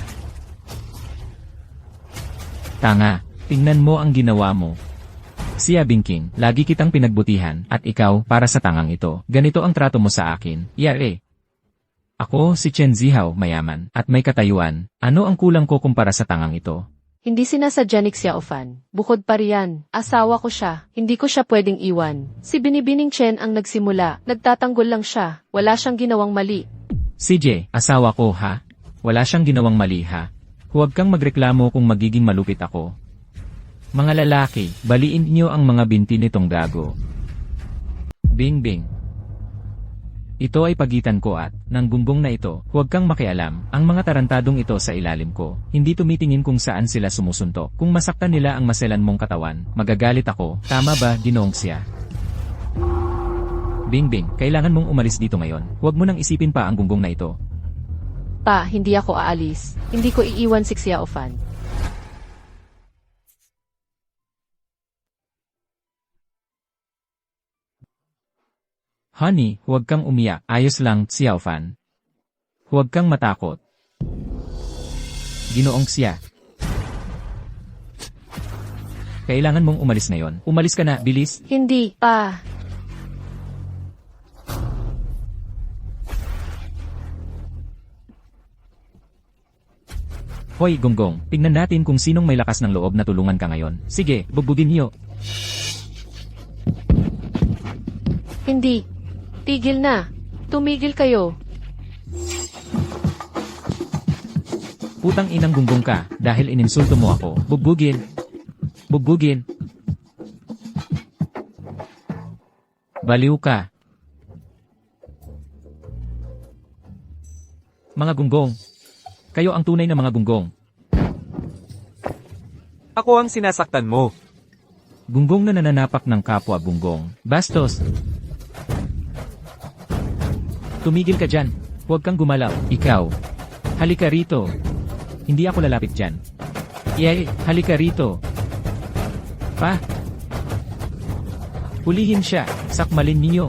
Tanga, tingnan mo ang ginawa mo. Siya Bingking, lagi kitang pinagbutihan, at ikaw, para sa tangang ito, ganito ang trato mo sa akin, yare. Ako, si Chen Zihao, mayaman, at may katayuan, ano ang kulang ko kumpara sa tangang ito? Hindi sinasadya ni Xiaofan. Bukod pa riyan, asawa ko siya. Hindi ko siya pwedeng iwan. Si Binibining Chen ang nagsimula. Nagtatanggol lang siya. Wala siyang ginawang mali. CJ, asawa ko ha? Wala siyang ginawang mali ha? Huwag kang magreklamo kung magiging malupit ako. Mga lalaki, baliin niyo ang mga binti nitong gago. Bing bing. Ito ay pagitan ko at, ng gunggong na ito, huwag kang makialam, ang mga tarantadong ito sa ilalim ko, hindi tumitingin kung saan sila sumusuntok. Kung masaktan nila ang maselan mong katawan, magagalit ako, tama ba, Ginoong Xia? Bingbing, kailangan mong umalis dito ngayon, huwag mo nang isipin pa ang gunggong na ito. Pa, hindi ako aalis. Hindi ko iiwan si Xiaofan. Honey, huwag kang umiyak, ayos lang, Xiaofan. Huwag kang matakot. Ginoong Xia. Kailangan mong umalis ngayon. Umalis ka na, bilis. Hindi, pa. Hoy, Gonggong, tingnan natin kung sinong may lakas ng loob na tulungan ka ngayon. Sige, bugbugin niyo. Hindi. Tigil na. Tumigil kayo. Putang inang Gonggong ka, dahil ininsulto mo ako. Bugbugin. Bugbugin. Baliw ka. Mga Gonggong. Kayo ang tunay na mga Gonggong. Ako ang sinasaktan mo. Gonggong na nananapak ng kapwa Gonggong. Bastos. Tumigil ka dyan. Huwag kang gumalaw. Ikaw. Halika rito. Hindi ako lalapit dyan. Yay, halika rito. Pa. Hulihin siya. Sakmalin ninyo.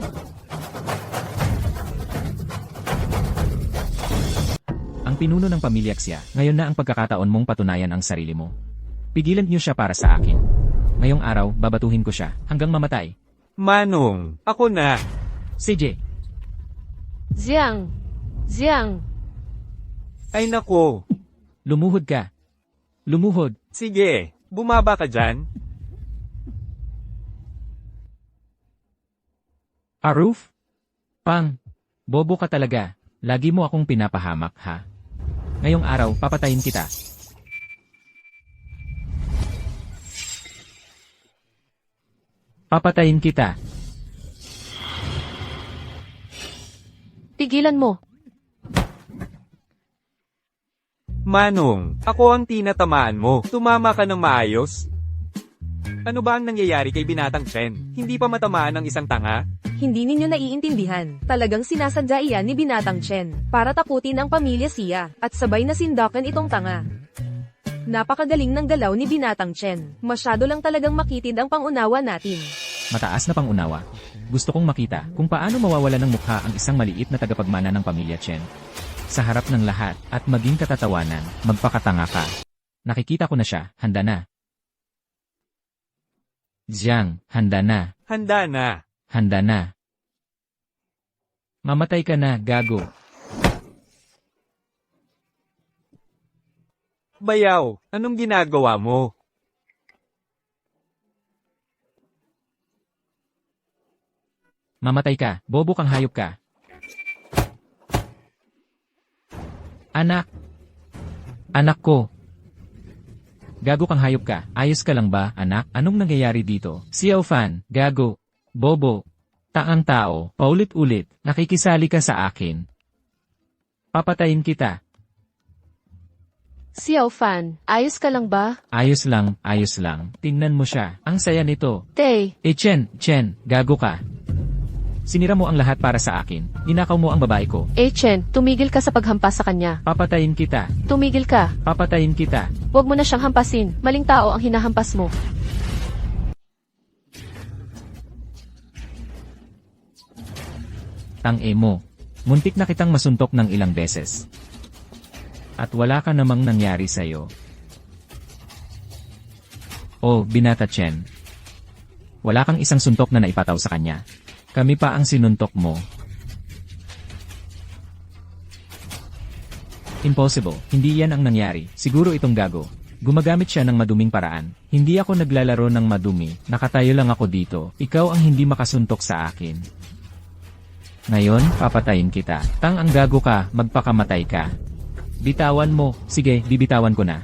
Ang pinuno ng pamilya Xia, ngayon na ang pagkakataon mong patunayan ang sarili mo. Pigilan niyo siya para sa akin. Ngayong araw, babatuhin ko siya, hanggang mamatay. Manong, ako na. CJ, Jiang. Jiang. Ay nako. lumuhod ka. Lumuhod. Sige, bumaba ka dyan. Aruf? Pang. Bobo ka talaga. Lagi mo akong pinapahamak, ha? Ngayong araw, papatayin kita. Papatayin kita. Tigilan mo. Manong, ako ang tinatamaan mo. Tumama ka ng maayos. Ano ba ang nangyayari kay Binatang Chen? Hindi pa matamaan ng isang tanga? Hindi ninyo naiintindihan. Talagang sinasadya iyan ni Binatang Chen para takutin ang pamilya Xia at sabay na sindakan itong tanga. Napakagaling ng galaw ni Binatang Chen. Masyado lang talagang makitid ang pangunawa natin. Mataas na pangunawa. Gusto kong makita kung paano mawawala ng mukha ang isang maliit na tagapagmana ng pamilya Chen. Sa harap ng lahat at maging katatawanan, magpakatanga ka. Nakikita ko na siya, handa na. Jiang, handa na. Handa na. Handa na. Mamatay ka na, gago. Bayaw, anong ginagawa mo? Mamatay ka, bobo kang hayop ka. Anak. Anak ko. Gago kang hayop ka, ayos ka lang ba, anak? Anong nangyayari dito? Xiaofan, gago. Bobo. Taang tao, paulit-ulit, nakikisali ka sa akin. Papatayin kita. Xiaofan, ayos ka lang ba? Ayos lang, ayos lang. Tingnan mo siya, ang saya nito. Tay, Chen, gago ka. Sinira mo ang lahat para sa akin. Ninakaw mo ang babae ko. Chen, tumigil ka sa paghampas sa kanya. Papatayin kita. Tumigil ka. Papatayin kita. Huwag mo na siyang hampasin. Maling tao ang hinahampas mo. Tang-e mo. Muntik na kitang masuntok ng ilang beses. At wala ka namang nangyari sa'yo. Oh, Binata Chen. Wala kang isang suntok na naipataw sa kanya. Kami pa ang sinuntok mo. Impossible. Hindi yan ang nangyari. Siguro itong gago. Gumagamit siya ng maduming paraan. Hindi ako naglalaro ng madumi. Nakatayo lang ako dito. Ikaw ang hindi makasuntok sa akin. Ngayon, papatayin kita. Tang ang gago ka, magpakamatay ka. Bitawan mo. Sige, bibitawan ko na.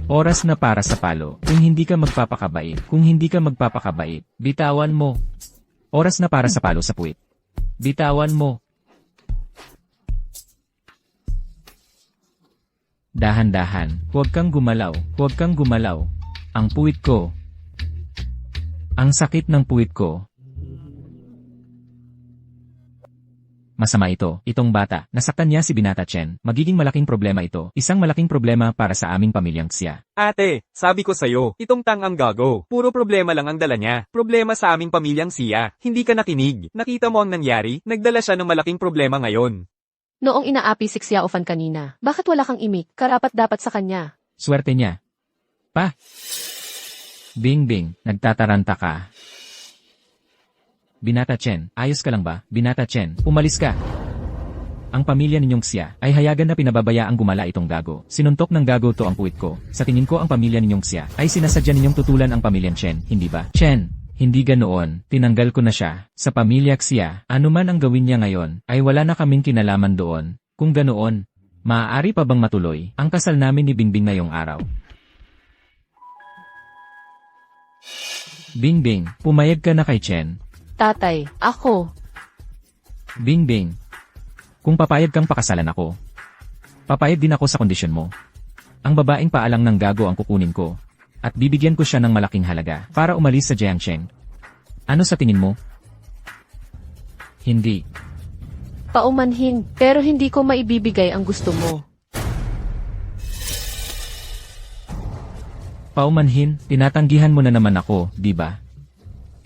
Oras na para sa palo. Kung hindi ka magpapakabait. Kung hindi ka magpapakabait, bitawan mo. Oras na para sa palo sa puwit. Bitawan mo. Dahan-dahan. Huwag kang gumalaw. Huwag kang gumalaw. Ang puwit ko. Ang sakit ng puwit ko. Masama ito. Itong bata. Nasaktan niya si Binata Chen. Magiging malaking problema ito. Isang malaking problema para sa aming pamilyang Xia. Ate, sabi ko sa'yo, itong tang ang gago. Puro problema lang ang dala niya. Problema sa aming pamilyang Xia. Hindi ka nakinig. Nakita mo ang nangyari? Nagdala siya ng malaking problema ngayon. Noong inaapi si Xiao Fan kanina, bakit wala kang imik? Karapat dapat sa kanya. Swerte niya. Pa! Bing, nagtataranta ka. Binata Chen, ayos ka lang ba? Binata Chen, umalis ka. Ang pamilya ninyong Xia ay hayagan na pinababayaang gumala itong gago. Sinuntok ng gago to ang puwit ko. Sa tingin ko ang pamilya ninyong Xia ay sinasadya ninyong tutulan ang pamilyang Chen, hindi ba? Chen, hindi ganoon. Tinanggal ko na siya. Sa pamilya Xia, anuman ang gawin niya ngayon, ay wala na kaming kinalaman doon. Kung ganoon, maaari pa bang matuloy ang kasal namin ni Bingbing ngayong araw? Bingbing, pumayag ka na kay Chen. Tatay, ako. Bingbing, kung papayag kang pakasalan ako, papayag din ako sa kondisyon mo. Ang babaeng paalang ng gago ang kukunin ko, at bibigyan ko siya ng malaking halaga para umalis sa Jiangsheng. Ano sa tingin mo? Hindi. Paumanhin, pero hindi ko maibibigay ang gusto mo. Paumanhin, tinatanggihan mo na naman ako, di ba?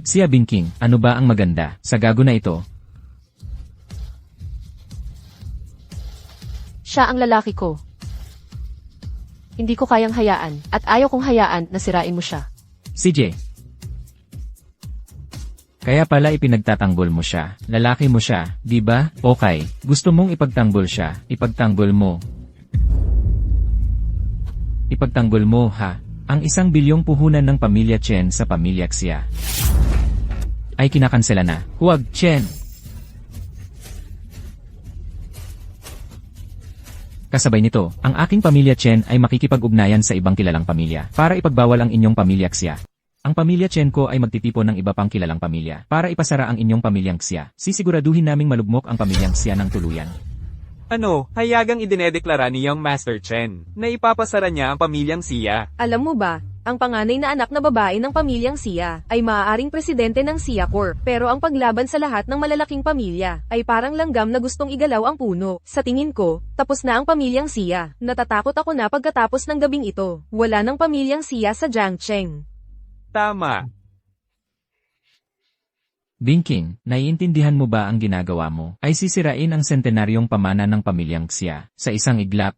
Xia Bingking, ano ba ang maganda sa gago na ito? Siya ang lalaki ko. Hindi ko kayang hayaan, at ayaw kong hayaan na sirain mo siya. CJ. Kaya pala ipinagtatanggol mo siya. Lalaki mo siya, di ba? Okay, gusto mong ipagtanggol siya, ipagtanggol mo. Ipagtanggol mo, ha? Ang 1 bilyong puhunan ng pamilya Chen sa pamilya Xia ay kinakansela na. Huwag, Chen! Kasabay nito, ang aking pamilya Chen ay makikipag-ugnayan sa ibang kilalang pamilya para ipagbawal ang inyong pamilya Xia. Ang pamilya Chen ko ay magtitipon ng iba pang kilalang pamilya para ipasara ang inyong pamilyang Xia. Sisiguraduhin naming malugmok ang pamilyang Xia ng tuluyan. Ano, hayagang idinedeklara ni Young Master Chen na ipapasara niya ang pamilyang Xia. Alam mo ba, ang panganay na anak na babae ng pamilyang Xia ay maaaring presidente ng Xia Corp. Pero ang paglaban sa lahat ng malalaking pamilya ay parang langgam na gustong igalaw ang puno. Sa tingin ko, tapos na ang pamilyang Xia. Natatakot ako na pagkatapos ng gabing ito, wala ng pamilyang Xia sa Jiangsheng. Tama. Bingking, naiintindihan mo ba ang ginagawa mo ay sisirain ang sentenaryong pamana ng pamilyang Xia sa isang iglap?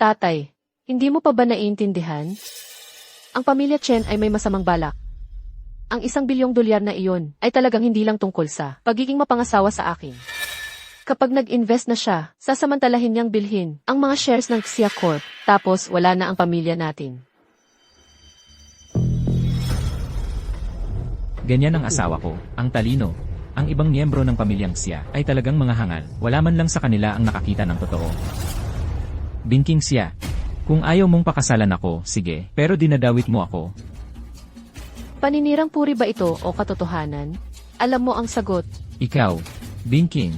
Tatay, hindi mo pa ba naiintindihan? Ang pamilya Chen ay may masamang balak. Ang 1 bilyong dolyar na iyon ay talagang hindi lang tungkol sa pagiging mapangasawa sa akin. Kapag nag-invest na siya, sasamantalahin niyang bilhin ang mga shares ng Xia Corp, tapos wala na ang pamilya natin. Ganyan ang asawa ko, ang talino. Ang ibang miyembro ng pamilyang Xia ay talagang mga hangal, wala man lang sa kanila ang nakakita ng totoo. Bingking Xia, kung ayaw mong pakasalan ako, sige, pero dinadawit mo ako. Paninirang puri ba ito o katotohanan? Alam mo ang sagot. Ikaw, Bingking.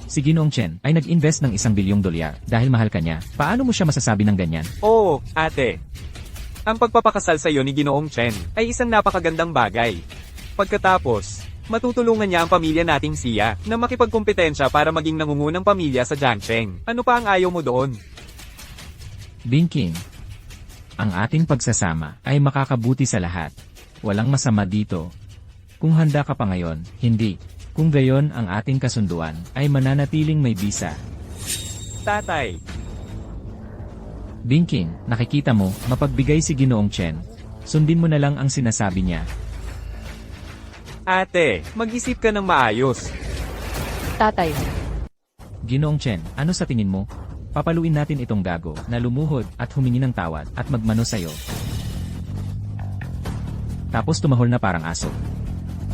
Si Ginoong Chen ay nag-invest ng 1 bilyong dolyar dahil mahal ka niya. Paano mo siya masasabi ng ganyan? Oo, ate. Ang pagpapakasal sa iyo ni Ginoong Chen ay isang napakagandang bagay. Pagkatapos, matutulungan niya ang pamilya nating Xia na makipagkompetensya para maging nangungunang pamilya sa Jiangsheng. Ano pa ang ayaw mo doon? Bingking. Ang ating pagsasama ay makakabuti sa lahat. Walang masama dito. Kung handa ka pa ngayon, hindi. Kung gayon ang ating kasunduan, ay mananatiling may bisa. Tatay, Bingking, nakikita mo, mapagbigay si Ginoong Chen. Sundin mo na lang ang sinasabi niya. ate, mag-isip ka ng maayos. Tatay, Ginoong Chen, ano sa tingin mo? Papaluin natin itong gago na lumuhod at humingi ng tawad at magmano sa'yo. Tapos tumahol na parang aso.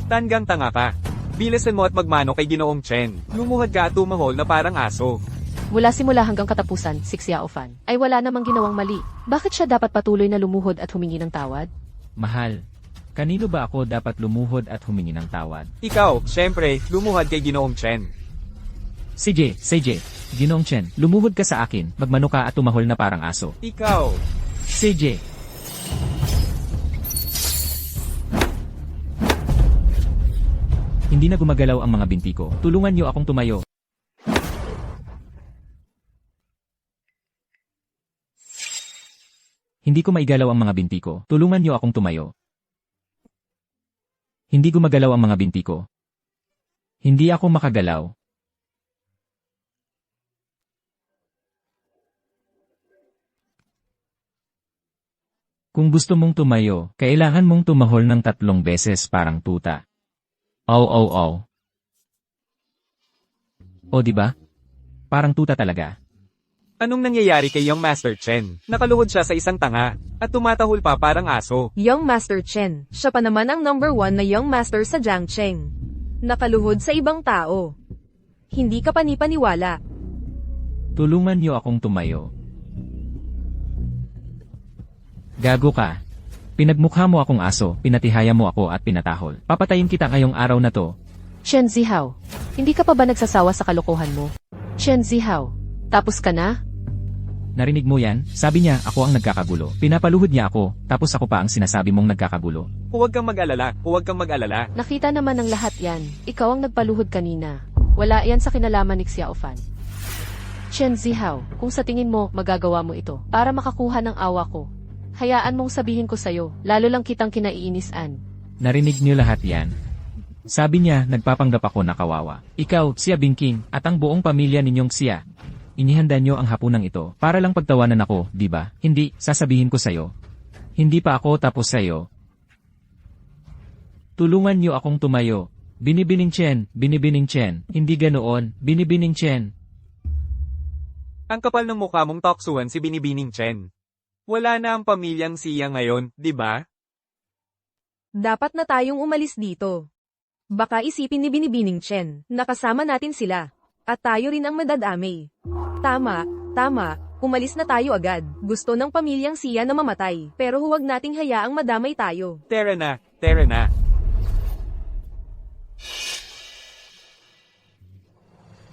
Tanggang tanga ka. Bilisan mo at magmano kay Ginoong Chen. Lumuhad ka at tumahol na parang aso. mula simula hanggang katapusan, si Xiao Fan, ay wala namang ginawang mali. Bakit siya dapat patuloy na lumuhod at humingi ng tawad? Mahal, kanino ba ako dapat lumuhod at humingi ng tawad? Ikaw, syempre, lumuhad kay Ginoong Chen. CJ, Ginoong Chen, lumuhod ka sa akin, magmano ka at tumahol na parang aso. Ikaw, CJ. Hindi na gumagalaw ang mga binti ko. Tulungan niyo akong tumayo. Hindi ko maigalaw ang mga binti ko. Tulungan niyo akong tumayo. Hindi gumagalaw ang mga binti ko. Hindi ako makagalaw. Kung gusto mong tumayo, kailangan mong tumahol ng 3 beses parang tuta. Oh. O diba? Parang tuta talaga. anong nangyayari kay Young Master Chen? Nakaluhod siya sa isang tanga, at tumatahol pa parang aso. Young Master Chen, siya pa naman ang number 1 na Young Master sa Jiangcheng. Nakaluhod sa ibang tao. Hindi ka panipaniwala. Tulungan niyo akong tumayo. Gago ka. Pinagmukha mo akong aso, pinatihaya mo ako at pinatahol. Papatayin kita ngayong araw na to. Shen Zihao, hindi ka pa ba nagsasawa sa kalokohan mo? Shen Zihao, tapos ka na? Narinig mo yan? Sabi niya, ako ang nagkakagulo. Pinapaluhod niya ako, tapos ako pa ang sinasabi mong nagkakagulo. Huwag kang mag-alala, huwag kang mag-alala. Nakita naman ng lahat yan. Ikaw ang nagpaluhod kanina. Wala yan sa kinalaman ni Xiao Fan. Shen Zihao, kung sa tingin mo, magagawa mo ito para makakuha ng awa ko. Hayaan mong sabihin ko sa'yo, lalo lang kitang kinaiinisan. Narinig niyo lahat yan. Sabi niya, nagpapanggap ako na kawawa. Ikaw, siya Bingking, at ang buong pamilya ninyong siya. Inihanda niyo ang hapunang ito, para lang pagtawanan ako, di ba? Hindi, sasabihin ko sa'yo. Hindi pa ako tapos sa'yo. Tulungan niyo akong tumayo. Binibining Chen, hindi ganoon, binibining Chen. Ang kapal ng mukha mong toksuhan si Binibining Chen. Wala na ang pamilyang siya ngayon, di ba? Dapat na tayong umalis dito. Baka isipin ni Binibining Chen, nakasama natin sila. At tayo rin ang madadamay. Tama, umalis na tayo agad. Gusto ng pamilyang siya na mamatay, pero huwag nating hayaang madamay tayo. Tara na.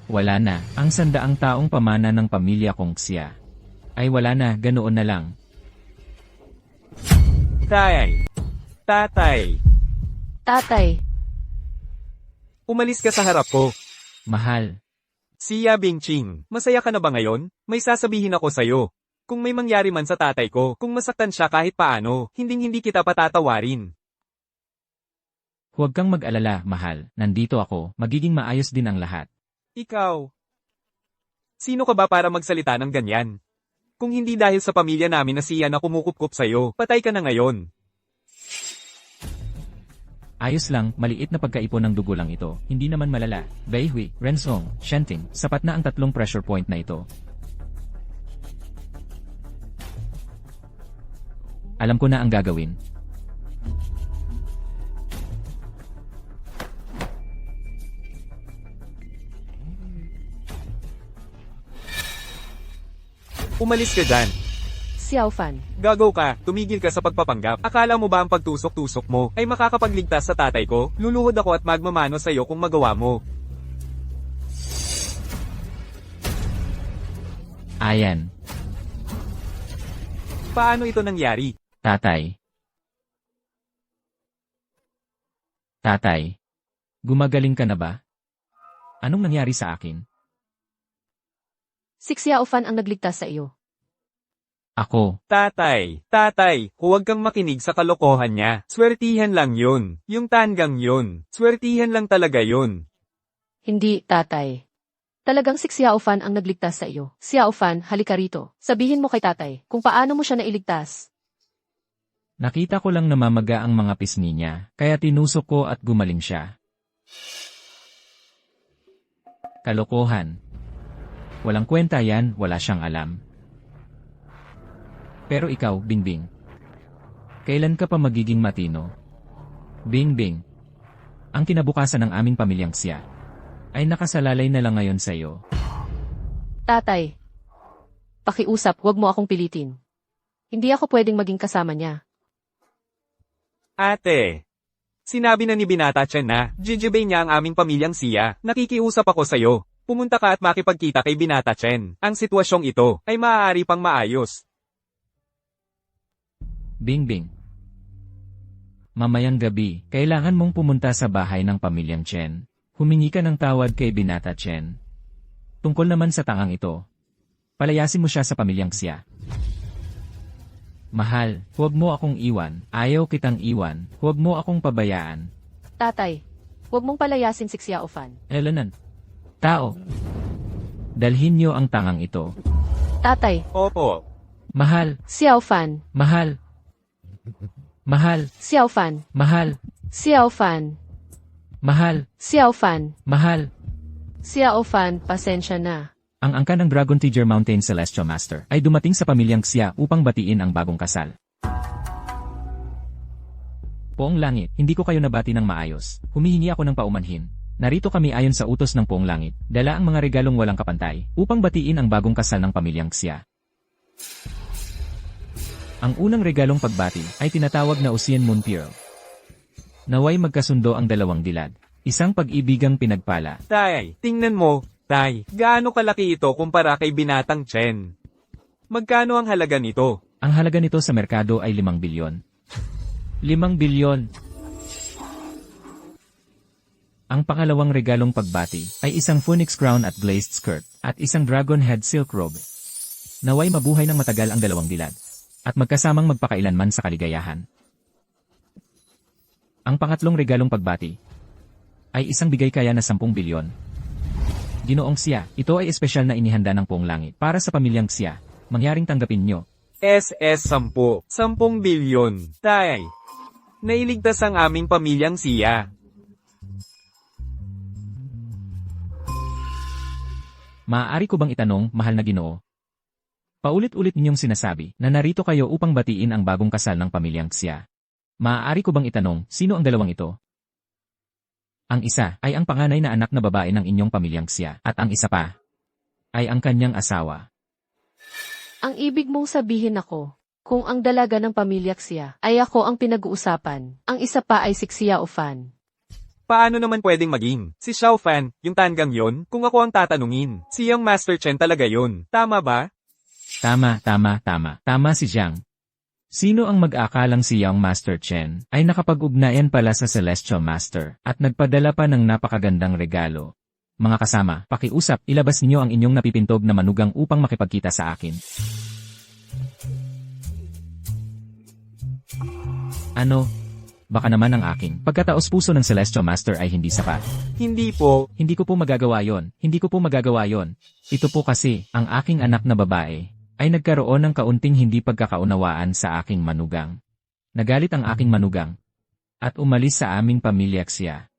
Wala na, ang sandaang taong pamana ng pamilya kong siya. Ay wala na, ganoon na lang. Tatay, Tatay, umalis ka sa harap ko. Mahal. Siya Bingching, masaya ka na ba ngayon? May sasabihin ako sa'yo. Kung may mangyari man sa tatay ko, kung masaktan siya kahit paano, hindi kita patatawarin. Huwag kang mag-alala, mahal. Nandito ako, magiging maayos din ang lahat. Ikaw, sino ka ba para magsalita ng ganyan? Kung hindi dahil sa pamilya namin na siya na kumukupkup sa'yo, patay ka na ngayon. Ayos lang, maliit na pagkaipon ng dugo lang ito. Hindi naman malala. Beihui, Rensong, Shenting, sapat na ang 3 pressure point na ito. Alam ko na ang gagawin. Umalis ka dyan. Xiao Fan, Gagaw ka, tumigil ka sa pagpapanggap. Akala mo ba ang pagtusok-tusok mo ay makakapagligtas sa tatay ko? Luluhod ako at magmamano sa'yo kung magawa mo. Ayan, Paano ito nangyari? tatay. Tatay. Gumagaling ka na ba? Anong nangyari sa akin? si Xiao Fan ang nagligtas sa iyo. Ako. Tatay, huwag kang makinig sa kalokohan niya. Swertihan lang yun. Yung tanggang yun. Swertihan lang talaga yun. Hindi, tatay. Talagang si Xiao Fan ang nagligtas sa iyo. Xiao Fan, halika rito. Sabihin mo kay tatay kung paano mo siya nailigtas. Nakita ko lang namamaga ang mga pisngi niya, kaya tinusok ko at gumaling siya. Kalokohan. Walang kwenta yan, wala siyang alam. Pero ikaw, Bingbing. Kailan ka pa magiging matino? Bingbing. Ang kinabukasan ng aming pamilyang Xia ay nakasalalay na lang ngayon sa iyo. Tatay. Pakiusap, huwag mo akong pilitin. Hindi ako pwedeng maging kasama niya. Ate. Sinabi na ni Binata Chen na, jijibay niya ang aming pamilyang Xia. Nakikiusap ako sa'yo. Pumunta ka at makipagkita kay Binata Chen. Ang sitwasyong ito ay maaari pang maayos. Bingbing. Mamayang gabi, kailangan mong pumunta sa bahay ng pamilyang Chen. Humingi ka ng tawad kay Binata Chen. Tungkol naman sa tangang ito, palayasin mo siya sa pamilyang Xia. Mahal, huwag mo akong iwan. Ayaw kitang iwan. Huwag mo akong pabayaan. Tatay, huwag mong palayasin si Xiao Fan. Elanan. Tao. Dalhin niyo ang tangang ito. Tatay, Opo. Mahal, Xiao Fan, mahal. Mahal, Xiao Fan, mahal, Xiao Fan, mahal, Xiao Fan, mahal. Xiao Fan, pasensya na. Ang angka ng Dragon Tiger Mountain Celestial Master ay dumating sa pamilyang Xia upang batiin ang bagong kasal. Poong Langit, hindi ko kayo nabati ng maayos. Humihingi ako ng paumanhin. Narito kami ayon sa utos ng Poong Langit, dala ang mga regalong walang kapantay, upang batiin ang bagong kasal ng pamilyang Xia. Ang unang regalong pagbati ay tinatawag na Ocean Moon Pearl. Naway magkasundo ang dalawang dilad. Isang pag-ibigang pinagpala. Tay, tingnan mo. Tay, gaano kalaki ito kumpara kay Binatang Chen? Magkano ang halaga nito? Ang halaga nito sa merkado ay 5 bilyon. 5 bilyon. Ang pangalawang regalong pagbati ay isang phoenix crown at glazed skirt at isang dragon head silk robe. Naway mabuhay ng matagal ang dalawang dilad at magkasamang magpakailanman sa kaligayahan. Ang pangatlong regalong pagbati ay isang bigay kaya na 10 bilyon. Ginoong Xia, ito ay espesyal na inihanda ng Poong Langit para sa pamilyang Xia. Mangyaring tanggapin nyo. SS 10. 10 bilyon. Tay, nailigtas ang aming pamilyang Xia. Maaari ko bang itanong, mahal na Ginoo? Paulit-ulit ninyong sinasabi na narito kayo upang batiin ang bagong kasal ng pamilyang Xia. Maaari ko bang itanong, sino ang dalawang ito? Ang isa ay ang panganay na anak na babae ng inyong pamilyang Xia, at ang isa pa ay ang kanyang asawa. Ang ibig mong sabihin ako, kung ang dalaga ng pamilya Xia ay ako ang pinag-uusapan, ang isa pa ay si Xiao Fan. Paano naman pwedeng maging? Si Xiao Fan, yung tanggang yon, kung ako ang tatanungin. Si Young Master Chen talaga yon. Tama ba? Tama. Tama si Jiang. Sino ang mag-akalang si Young Master Chen ay nakapag-ugnayan pala sa Celestial Master at nagpadala pa ng napakagandang regalo. Mga kasama, pakiusap, ilabas ninyo ang inyong napipintog na manugang upang makipagkita sa akin. Ano? Baka naman ang aking pagkataos puso ng Celestial Master ay hindi sapat. Hindi po. Hindi ko po magagawa yon. Ito po kasi, ang aking anak na babae ay nagkaroon ng kaunting hindi pagkakaunawaan sa aking manugang. Nagalit ang aking manugang at umalis sa aming pamilya Xia.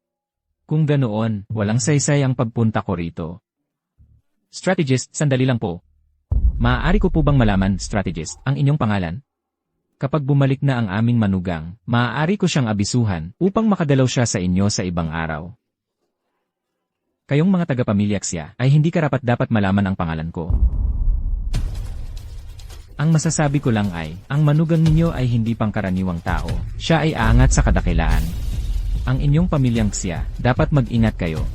Kung ganoon, walang saysay ang pagpunta ko rito. Strategist, sandali lang po. Maaari ko po bang malaman, strategist, ang inyong pangalan? Kapag bumalik na ang aming manugang, maaari ko siyang abisuhan upang makadalaw siya sa inyo sa ibang araw. Kayong mga taga-pamilya Xia ay hindi karapat-dapat malaman ang pangalan ko. Ang masasabi ko lang ay, ang manugang ninyo ay hindi pangkaraniwang tao. Siya ay aangat sa kadakilaan. Ang inyong pamilyang Xia, dapat mag-ingat kayo.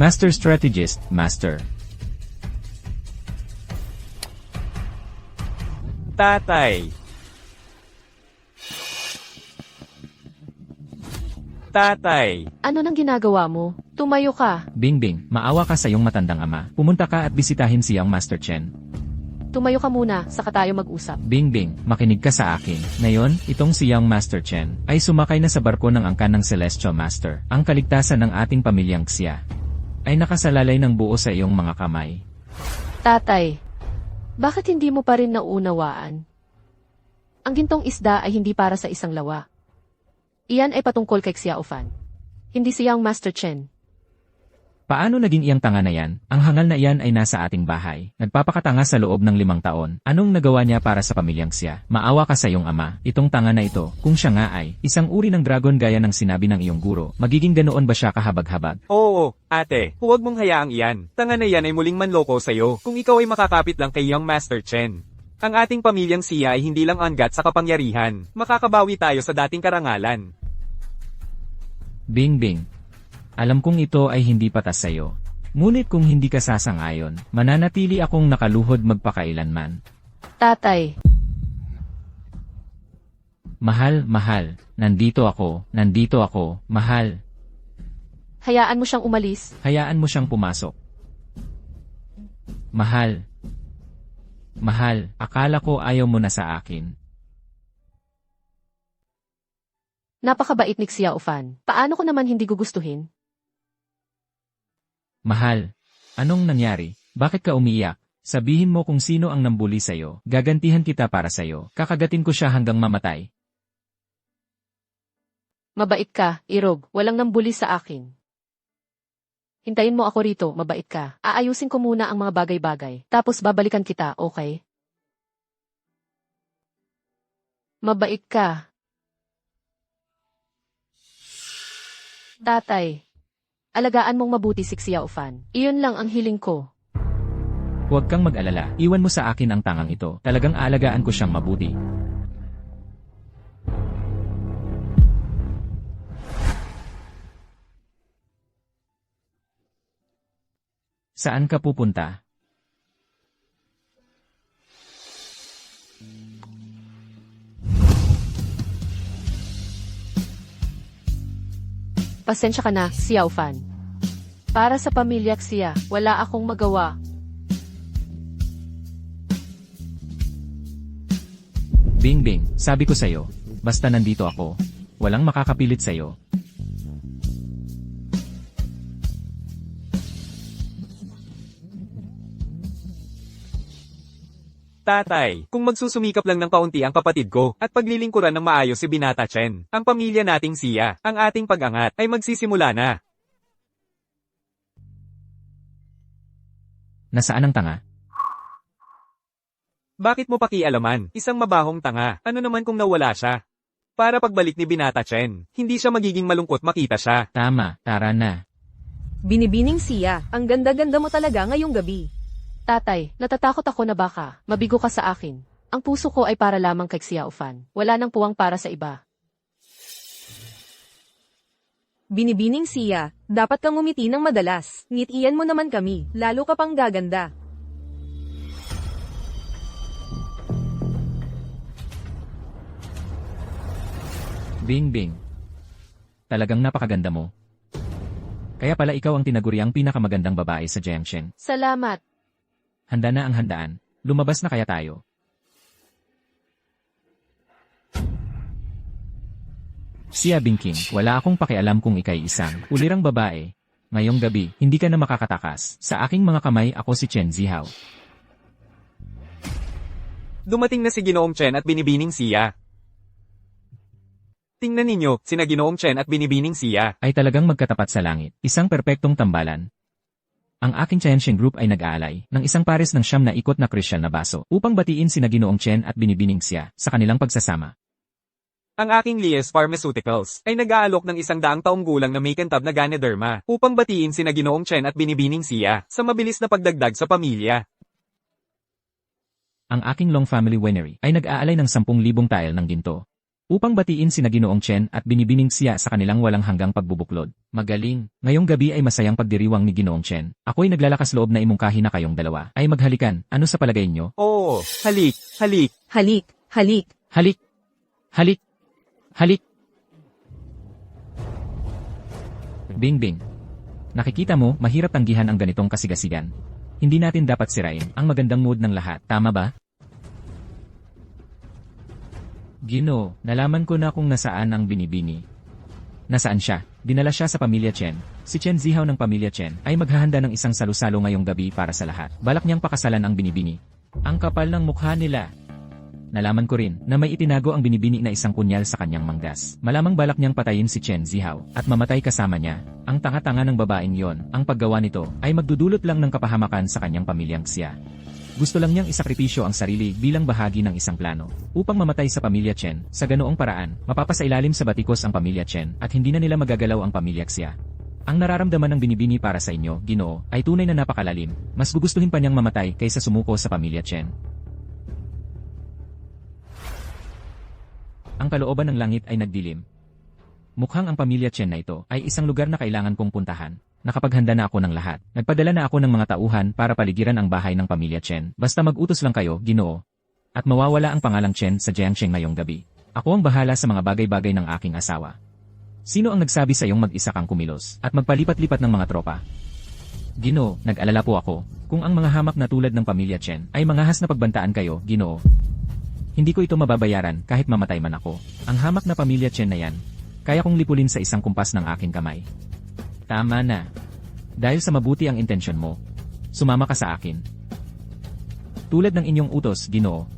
Master Strategist, Master. Tatay. Ano nang ginagawa mo? Tumayo ka. Bingbing, maawa ka sa iyong matandang ama. Pumunta ka at bisitahin si Young Master Chen. Tumayo ka muna, saka tayo mag-usap. Bingbing, makinig ka sa akin. Ngayon, itong si Young Master Chen ay sumakay na sa barko ng angkan ng Celestial Master. Ang kaligtasan ng ating pamilyang Xia ay nakasalalay ng buo sa iyong mga kamay. Tatay, bakit hindi mo pa rin nauunawaan? Ang gintong isda ay hindi para sa isang lawa. Iyan ay patungkol kay Xiao Fan. Hindi si Young Master Chen. Paano naging iyang tanga na yan? Ang hangal na iyan ay nasa ating bahay. Nagpapakatanga sa loob ng 5 taon. Anong nagawa niya para sa pamilyang Xia? Maawa ka sa iyong ama. Itong tanga na ito, kung siya nga ay isang uri ng dragon gaya ng sinabi ng iyong guro, magiging ganoon ba siya kahabag-habag? Oo, ate, huwag mong hayaang iyan. Tanga na yan ay muling manloko sa'yo kung ikaw ay makakapit lang kay Young Master Chen. Ang ating pamilyang Xia ay hindi lang anggat sa kapangyarihan. Makakabawi tayo sa dating karangalan. Bingbing. Alam kong ito ay hindi patas sa'yo. Ngunit kung hindi ka sasang-ayon, mananatili akong nakaluhod magpakailanman. Tatay, Mahal, mahal, nandito ako, mahal. hayaan mo siyang umalis. Hayaan mo siyang pumasok. Mahal. Mahal, akala ko ayaw mo na sa akin. Napakabait ni Xiao Fan. Paano ko naman hindi gugustuhin? Mahal, anong nangyari? Bakit ka umiiyak? Sabihin mo kung sino ang nambuli sa'yo. Gagantihan kita para sa'yo. Kakagatin ko siya hanggang mamatay. Mabait ka, Irog. Walang nambuli sa akin. Hintayin mo ako rito, mabait ka. Aayusin ko muna ang mga bagay-bagay. Tapos babalikan kita, okay? Mabait ka. Tatay, alagaan mong mabuti si Xiao Fan. Iyon lang ang hiling ko. Huwag kang mag-alala. Iwan mo sa akin ang tangang ito. Talagang aalagaan ko siyang mabuti. Saan ka pupunta? Pasensya ka na, Xiao Fan. Para sa pamilya Xia, wala akong magawa. Bingbing, sabi ko sa'yo, basta nandito ako, walang makakapilit sa'yo. Tatay, kung magsusumikap lang ng kaunti ang kapatid ko at paglilingkuran ng maayos si Binata Chen, ang pamilya nating Xia, ang ating pag-angat ay magsisimula na. Nasaan ang tanga? Bakit mo pakialaman? Isang mabahong tanga. Ano naman kung nawala siya? Para pagbalik ni Binata Chen, hindi siya magiging malungkot makita siya. Tama, tara na. Binibining Xia, ang ganda-ganda mo talaga ngayong gabi. Tatay, natatakot ako na baka mabigo ka sa akin. Ang puso ko ay para lamang kay Xiao Fan. Wala nang puwang para sa iba. Binibining Xia, dapat kang ngumiti ng madalas. Ngitian mo naman kami, lalo ka pang gaganda. Bingbing. Talagang napakaganda mo. Kaya pala ikaw ang tinaguriang pinakamagandang babae sa Jiangsheng. Salamat. Handa na ang handaan. Lumabas na kaya tayo. Xia Bingking, wala akong pakialam kung ikay isang ulirang babae. Ngayong gabi, hindi ka na makakatakas. Sa aking mga kamay, ako si Chen Zihao. Dumating na si Ginoong Chen at Binibining Xia. Tingnan ninyo, sina Ginoong Chen at Binibining Xia. Ay talagang magkatapat sa langit. Isang perpektong tambalan. Ang aking Jiangsheng Group ay nag-aalay ng isang pares ng 9 na ikot na krisyal na baso upang batiin sina Ginoong Chen at Binibining Xia sa kanilang pagsasama. Ang aking Lies Pharmaceuticals ay nag-aalok ng 100 taong gulang na Makentab na Ganoderma upang batiin sina Ginoong Chen at Binibining Xia sa mabilis na pagdagdag sa pamilya. Ang aking Long Family Winery ay nag-aalay ng 10,000 tile ng ginto upang batiin sina Ginoong Chen at Binibining Xia sa kanilang walang hanggang pagbubuklod. Magaling. Ngayong gabi ay masayang pagdiriwang ni Ginoong Chen. Ako'y naglalakas loob na imungkahi na kayong dalawa ay maghalikan. Ano sa palagay nyo? Oo, halik, halik. Halik, halik. Halik! Halik! Halik! Bingbing. Nakikita mo, mahirap tanggihan ang ganitong kasigasigan. Hindi natin dapat sirain ang magandang mood ng lahat, tama ba? Ginoo, nalaman ko na kung nasaan ang binibini. Nasaan siya? Dinala siya sa pamilya Chen. Si Chen Zihaw ng pamilya Chen ay maghahanda ng isang salusalo ngayong gabi para sa lahat. Balak niyang pakasalan ang binibini. Ang kapal ng mukha nila. Nalaman ko rin na may itinago ang binibini na isang punyal sa kanyang manggas. Malamang balak niyang patayin si Chen Zihaw at mamatay kasama niya. Ang tanga-tanga ng babaeng yon, ang paggawa nito ay magdudulot lang ng kapahamakan sa kanyang pamilyang Xia. Gusto lang niyang isakripisyo ang sarili bilang bahagi ng isang plano upang mamatay sa pamilya Chen. Sa ganoong paraan, mapapasailalim sa batikos ang pamilya Chen at hindi na nila magagalaw ang pamilya Xia. Ang nararamdaman ng binibini para sa inyo, Ginoo, ay tunay na napakalalim. Mas gugustuhin pa niyang mamatay kaysa sumuko sa pamilya Chen. Ang kalooban ng langit ay nagdilim. Mukhang ang pamilya Chen na ito ay isang lugar na kailangan kong puntahan. Nakapaghanda na ako ng lahat. Nagpadala na ako ng mga tauhan para paligiran ang bahay ng pamilya Chen. Basta mag-utos lang kayo, Ginoo. At mawawala ang pangalang Chen sa Jiangsheng ngayong gabi. Ako ang bahala sa mga bagay-bagay ng aking asawa. Sino ang nagsabi sa iyong mag-isa kang kumilos at magpalipat-lipat ng mga tropa? Ginoo, nag-alala po ako. Kung ang mga hamak na tulad ng pamilya Chen ay mangahas na pagbantaan kayo, Ginoo. Hindi ko ito mababayaran kahit mamatay man ako. Ang hamak na pamilya Chen na yan, kaya kong lipulin sa isang kumpas ng aking kamay. Tama na. Dahil sa mabuti ang intensyon mo, sumama ka sa akin. Tulad ng inyong utos, Ginoo.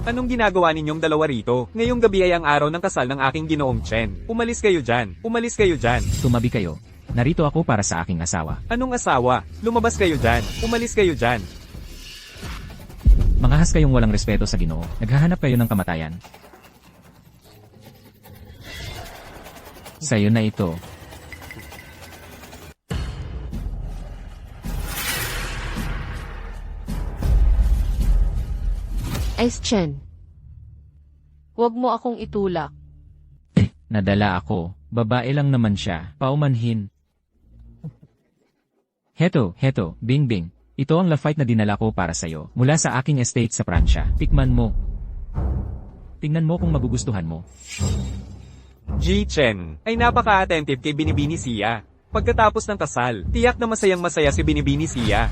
Anong ginagawa ninyong dalawa rito? Ngayong gabi ay ang araw ng kasal ng aking Ginoong Chen. Umalis kayo dyan. Umalis kayo dyan. Tumabi kayo. Narito ako para sa aking asawa. Anong asawa? Lumabas kayo dyan. Umalis kayo dyan. Mangahas kayong walang respeto sa Ginoo. Naghahanap kayo ng kamatayan. Sa'yo na ito. Ice Chen. Huwag mo akong itulak. Nadala ako. Babae lang naman siya. Paumanhin. Heto, Bing Bing. Ito ang lafite na dinala ko para sa'yo. Mula sa aking estate sa Pransya. Tikman mo. Tingnan mo kung magugustuhan mo. Ji Chen ay napaka-attentive kay Binibini Siya. Pagkatapos ng kasal, tiyak na masayang masaya si Binibini Siya.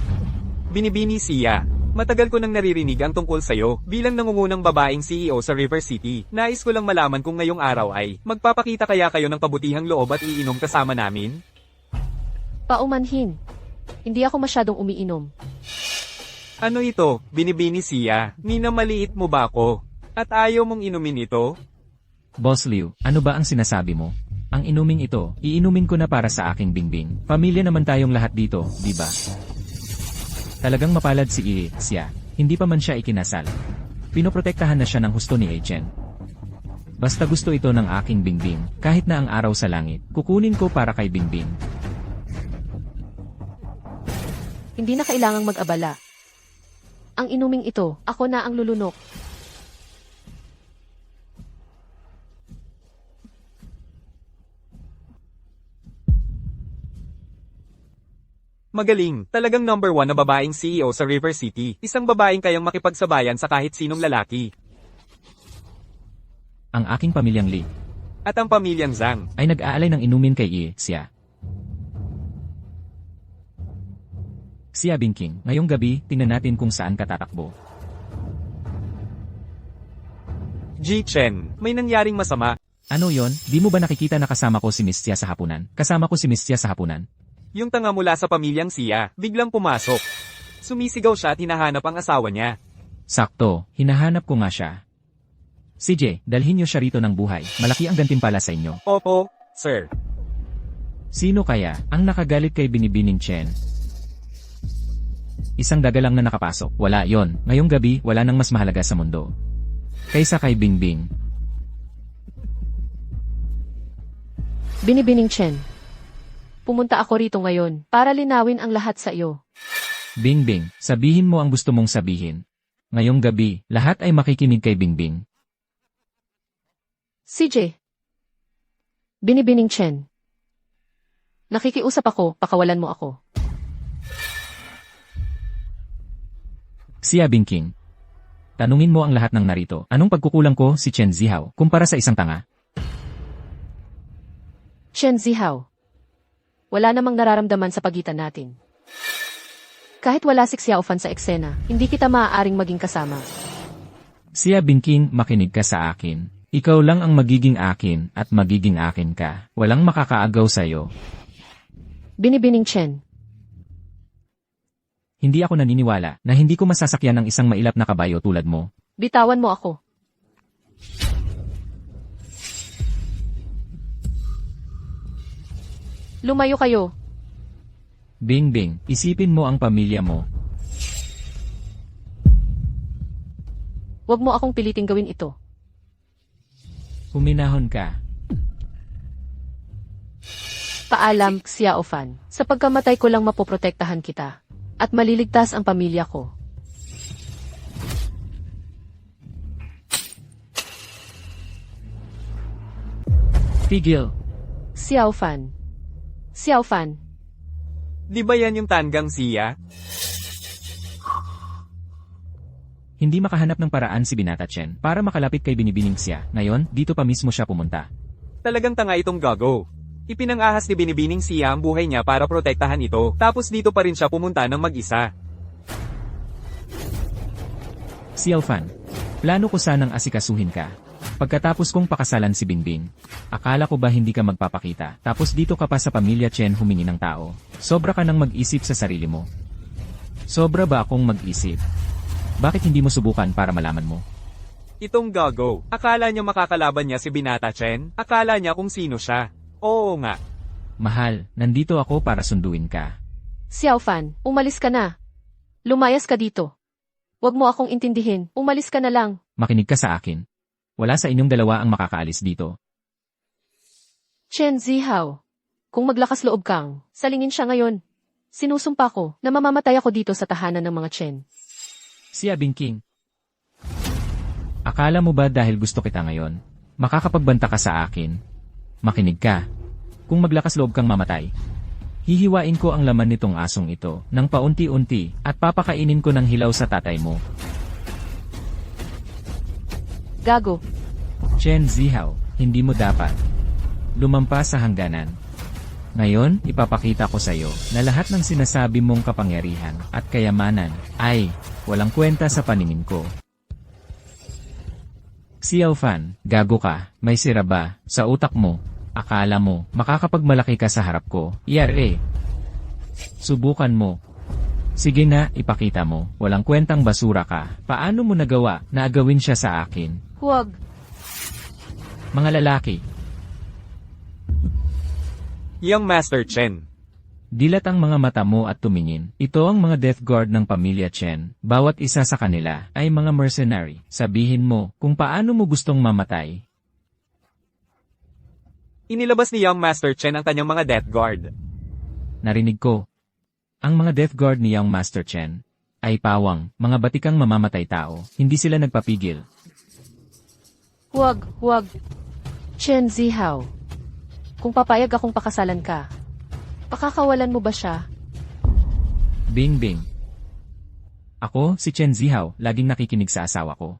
Binibini Siya, matagal ko nang naririnig ang tungkol sa'yo bilang nangungunang babaeng CEO sa River City. Nais ko lang malaman kung ngayong araw ay magpapakita kaya kayo ng kabutihang loob at iinom kasama namin? Paumanhin. Hindi ako masyadong umiinom. Ano ito, Binibini Siya? Minamaliit mo ba ako? At ayaw mong inumin ito? Boss Liu, ano ba ang sinasabi mo? Ang inuming ito, iinumin ko na para sa aking Bingbing. Pamilya naman tayong lahat dito, di ba? Talagang mapalad si Xia. Hindi pa man siya ikinasal. Pinoprotektahan na siya ng husto ni Chen. Basta gusto ito ng aking Bingbing, kahit na ang araw sa langit, kukunin ko para kay Bingbing. Hindi na kailangang mag-abala. Ang inuming ito, ako na ang lulunok. Magaling, talagang number 1 na babaeng CEO sa River City. Isang babaeng kayang makipagsabayan sa kahit sinong lalaki. Ang aking pamilyang Li At ang pamilyang Zhang ay nag-aalay ng inumin kay Xia. Xia Bingking, ngayong gabi, tingnan natin kung saan ka tatakbo. Ji Chen, may nangyaring masama. Ano yon? Di mo ba nakikita na kasama ko si Miss Xia sa hapunan? Kasama ko si Miss Xia sa hapunan. Yung tanga mula sa pamilyang Xia, biglang pumasok. Sumisigaw siya at hinahanap ang asawa niya. Sakto, hinahanap ko nga siya. CJ, dalhin niyo siya rito ng buhay. Malaki ang gantimpala sa inyo. Opo, sir. Sino kaya ang nakagalit kay Binibining Chen? Isang daga lang na nakapasok. Wala yon. Ngayong gabi, wala nang mas mahalaga sa mundo kaysa kay Bingbing. Binibining Chen. Pumunta ako rito ngayon para linawin ang lahat sa iyo. Bingbing, sabihin mo ang gusto mong sabihin. Ngayong gabi, lahat ay makikinig kay Bingbing. CJ. Binibining Chen. Nakikiusap ako, pakawalan mo ako. Xia Bingking. Tanungin mo ang lahat ng narito. Anong pagkukulang ko si Chen Zihaw kumpara sa isang tanga? Chen Zihao. Wala namang nararamdaman sa pagitan natin. Kahit wala si Xiaofan sa eksena, hindi kita maaaring maging kasama. Xia Bingking, makinig ka sa akin. Ikaw lang ang magiging akin at magiging akin ka. Walang makakaagaw sa'yo. Binibining Chen. Hindi ako naniniwala na hindi ko masasakyan ng isang mailap na kabayo tulad mo. Bitawan mo ako. Lumayo kayo. Bingbing, isipin mo ang pamilya mo. Huwag mo akong piliting gawin ito. Huminahon ka. Paalam, Xiaofan. Sa pagkamatay ko lang mapoprotektahan kita. At maliligtas ang pamilya ko. Tigil. Xiaofan. Xiaofan. Di ba yan yung Tangang Xia? Hindi makahanap ng paraan si Binata Chen para makalapit kay Binibining Xia. Ngayon, dito pa mismo siya pumunta. Talagang tanga itong gago. Ipinangahas ni Binibining Xia ang buhay niya para protektahan ito, tapos dito pa rin siya pumunta ng mag-isa. Xiaofan, plano ko sanang asikasuhin ka. Pagkatapos kong pakasalan si Bingbing, akala ko ba hindi ka magpapakita, tapos dito ka pa sa pamilya Chen humingi ng tao. Sobra ka nang mag-isip sa sarili mo. Sobra ba akong mag-isip? Bakit hindi mo subukan para malaman mo? Itong gago, akala niya makakalaban niya si Binata Chen? Akala niya kung sino siya. Oo nga. Mahal, nandito ako para sunduin ka. Xiaofan, umalis ka na. Lumayas ka dito. Huwag mo akong intindihin, umalis ka na lang. Makinig ka sa akin. Wala sa inyong dalawa ang makakaalis dito. Chen Zihao. Kung maglakas loob kang, salingin siya ngayon. Sinusumpa ko na mamamatay ako dito sa tahanan ng mga Chen. Xia Bingking. Akala mo ba dahil gusto kita ngayon, makakapagbanta ka sa akin? Makinig ka. Kung maglakas loob kang mamatay, hihiwain ko ang laman nitong asong ito ng paunti-unti at papakainin ko ng hilaw sa tatay mo. Gago. Chen Zihao, hindi mo dapat lumampas sa hangganan. Ngayon, ipapakita ko sa iyo na lahat ng sinasabi mong kapangyarihan at kayamanan ay walang kwenta sa paningin ko. Xiaofan, gago ka, may sira ba sa utak mo? Akala mo, makakapagmalaki ka sa harap ko? Yare. Subukan mo. Sige na, ipakita mo. Walang kwentang basura ka. Paano mo nagawa na agawin siya sa akin? Huwag. Mga lalaki, Young Master Chen. dilat ang mga mata mo at tumingin. Ito ang mga death guard ng pamilya Chen. Bawat isa sa kanila ay mga mercenary. Sabihin mo kung paano mo gustong mamatay. Inilabas ni Young Master Chen ang kanyang mga death guard. Narinig ko. Ang mga death guard ni Young Master Chen ay pawang, mga batikang mamamatay tao. Hindi sila nagpapigil. Huwag. Chen Zihao. Kung papayag akong pakasalan ka, pakakawalan mo ba siya? Bingbing. Ako, si Chen Zihao, laging nakikinig sa asawa ko.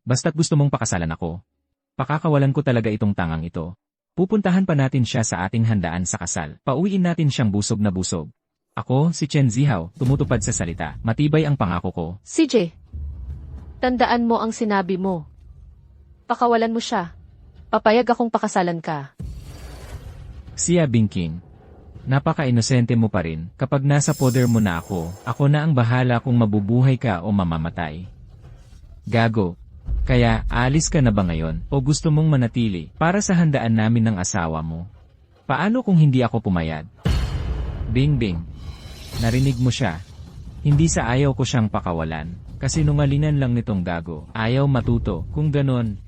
Basta't gusto mong pakasalan ako, pakakawalan ko talaga itong tangang ito. Pupuntahan pa natin siya sa ating handaan sa kasal. Pauwiin natin siyang busog na busog. Ako, si Chen Zihao, tumutupad sa salita. Matibay ang pangako ko. CJ, tandaan mo ang sinabi mo. Pakawalan mo siya. Papayag akong pakasalan ka. Xia Bingking. Napaka-inosente mo pa rin. Kapag nasa poder mo na ako na ang bahala kung mabubuhay ka o mamamatay. Gago. Kaya, aalis ka na ba ngayon o gusto mong manatili para sa handaan namin ng asawa mo? Paano kung hindi ako pumayag? Bingbing. Narinig mo siya. Hindi sa ayaw ko siyang pakawalan. Kasi nungalingan lang nitong gago. Ayaw matuto. Kung ganon,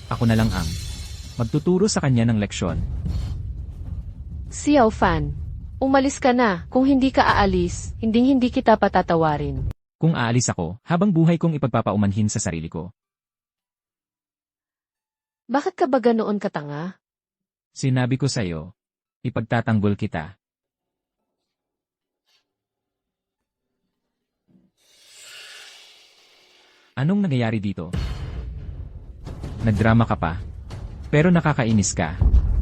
ako na lang ang magtuturo sa kanya ng leksyon. Xiaofan, umalis ka na. Kung hindi ka aalis, hindi kita patatawarin. Kung aalis ako, habang buhay kong ipagpapaumanhin sa sarili ko. Bakit ka ba ganoon katanga? Sinabi ko sa'yo, ipagtatanggol kita. Anong nangyayari dito? Nagdrama ka pa. Pero nakakainis ka.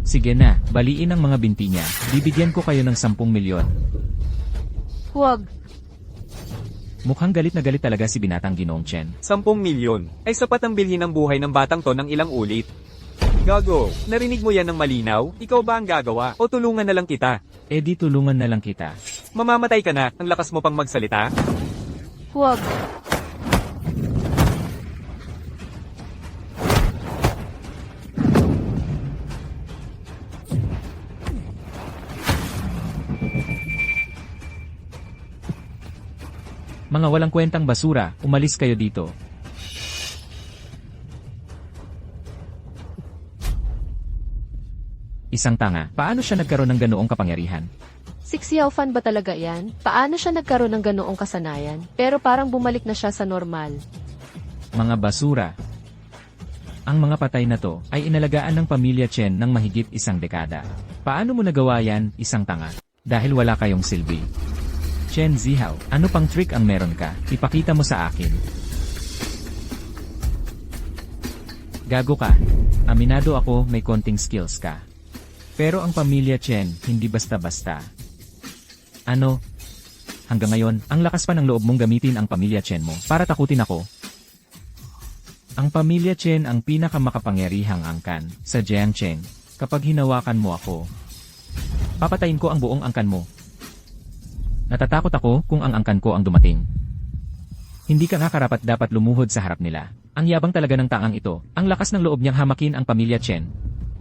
Sige na, baliin ang mga binti niya. Bibigyan ko kayo ng 10 milyon. Huwag. Mukhang galit na galit talaga si binatang Ginoong Chen. 10 milyon ay sapat ang bilhin ng buhay ng batang to ng ilang ulit. Gago, narinig mo yan ng malinaw? Ikaw ba ang gagawa? O tulungan na lang kita? Eh di tulungan na lang kita. Mamamatay ka na, ang lakas mo pang magsalita? Huwag. Mga walang kwentang basura, umalis kayo dito. Isang tanga, paano siya nagkaroon ng ganoong kapangyarihan? Si Xiao Fan ba talaga yan? Paano siya nagkaroon ng ganoong kasanayan? Pero parang bumalik na siya sa normal. Mga basura. Ang mga patay na to ay inalagaan ng pamilya Chen ng mahigit 1 dekada. Paano mo nagawa yan, isang tanga? Dahil wala kayong silbi. Chen Zihao, ano pang trick ang meron ka? Ipakita mo sa akin. Gago ka. Aminado ako may konting skills ka. Pero ang pamilya Chen, hindi basta-basta. Ano? Hanggang ngayon, ang lakas pa ng loob mong gamitin ang pamilya Chen mo para takutin ako. Ang pamilya Chen ang pinakamakapangyarihang angkan sa Jiangcheng. Kapag hinawakan mo ako, papatayin ko ang buong angkan mo. Natatakot ako kung ang angkan ko ang dumating. Hindi ka nga karapat dapat lumuhod sa harap nila. Ang yabang talaga ng taang ito, ang lakas ng loob niyang hamakin ang pamilya Chen.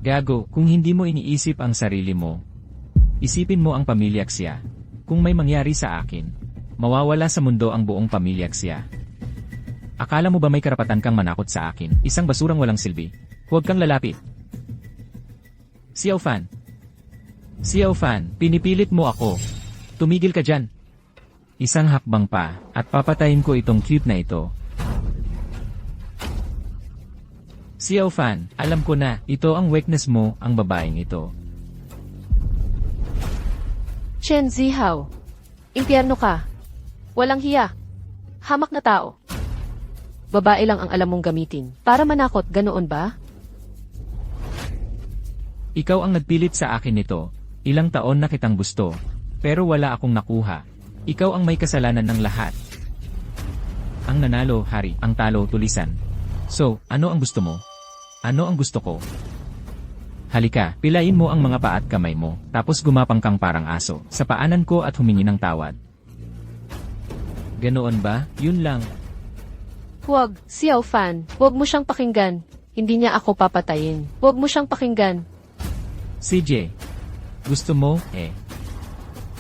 Gago, kung hindi mo iniisip ang sarili mo, isipin mo ang pamilya Xia. Kung may mangyari sa akin, mawawala sa mundo ang buong pamilya Xia. Akala mo ba may karapatan kang manakot sa akin, isang basurang walang silbi? Huwag kang lalapit. Xiao Fan. Xiao Fan, pinipilit mo ako. Tumigil ka dyan. Isang hakbang pa, at papatayin ko itong cute na ito. Xiao Fan, alam ko na, ito ang weakness mo, ang babaeng ito. Chen Zihao. Impyerno ka. Walang hiya. Hamak na tao. Babae lang ang alam mong gamitin. Para manakot, ganoon ba? Ikaw ang nagpilit sa akin nito. Ilang taon na kitang gusto. Pero wala akong nakuha. Ikaw ang may kasalanan ng lahat. Ang nanalo, hari. Ang talo, tulisan. So, ano ang gusto mo? Ano ang gusto ko? Halika, pilain mo ang mga paa at kamay mo, tapos gumapang kang parang aso, sa paanan ko at humingi ng tawad. Ganoon ba? Yun lang. Huwag, Xiao Fan. Huwag mo siyang pakinggan. Hindi niya ako papatayin. Huwag mo siyang pakinggan. CJ. Gusto mo, eh.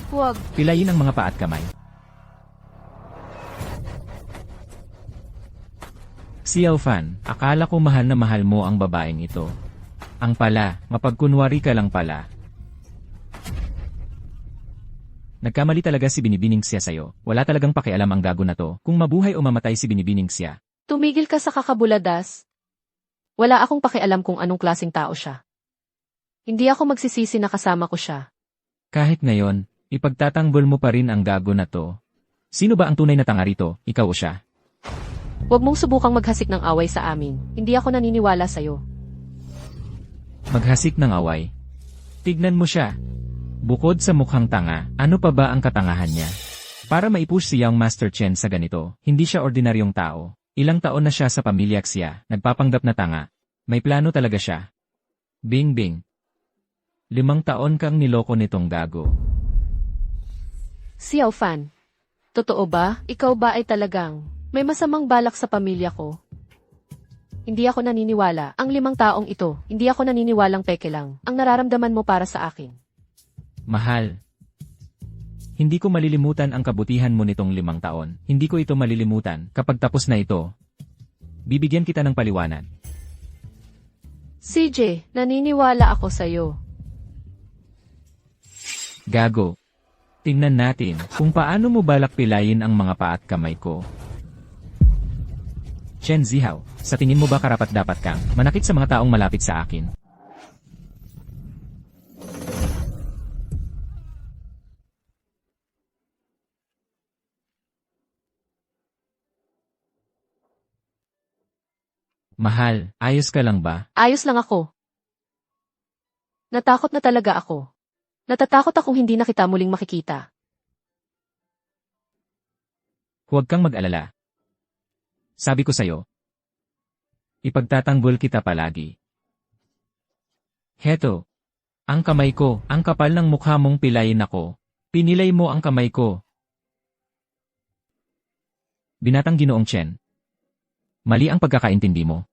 Huwag. Pilayin ang mga paa at kamay. Xiao Fan, akala ko mahal na mahal mo ang babaeng ito. Ang pala, mapagkunwari ka lang pala. Nagkamali talaga si Binibining Xia sa'yo. Wala talagang pakialam ang gago na to kung mabuhay o mamatay si Binibining Xia. Tumigil ka sa kakabuladas. Wala akong pakialam kung anong klaseng tao siya. Hindi ako magsisisi na kasama ko siya. Kahit ngayon, ipagtatanggol mo pa rin ang gago na to. Sino ba ang tunay na tanga rito, ikaw o siya? Huwag mong subukang maghasik ng away sa amin. Hindi ako naniniwala sa'yo. Maghasik ng away. Tignan mo siya. Bukod sa mukhang tanga, ano pa ba ang katangahan niya? Para maipush si Young Master Chen sa ganito, hindi siya ordinaryong tao. Ilang taon na siya sa pamilya Xia, nagpapanggap na tanga. May plano talaga siya. Bing bing. 5 taon kang niloko nitong gago. Xiao Fan. Totoo ba? Ikaw ba ay talagang may masamang balak sa pamilya ko? Hindi ako naniniwala. Ang 5 taong ito, hindi ako naniniwalang peke lang. Ang nararamdaman mo para sa akin. Mahal. Hindi ko malilimutan ang kabutihan mo nitong 5 taon. Hindi ko ito malilimutan kapag tapos na ito. Bibigyan kita ng paliwanag. CJ, naniniwala ako sa'yo. Gago. Tingnan natin kung paano mo balak pilayin ang mga paa at kamay ko. Chen Zihao, sa tingin mo ba karapat-dapat kang manakit sa mga taong malapit sa akin? Mahal, ayos ka lang ba? Ayos lang ako. Natakot na talaga ako. Natatakot akong hindi na kita muling makikita. Huwag kang mag-alala. Sabi ko sa'yo, ipagtatanggol kita palagi. Heto, ang kamay ko, ang kapal ng mukha mong pilayin ako. Pinilay mo ang kamay ko. Binatang Ginoong Chen. Mali ang pagkakaintindi mo.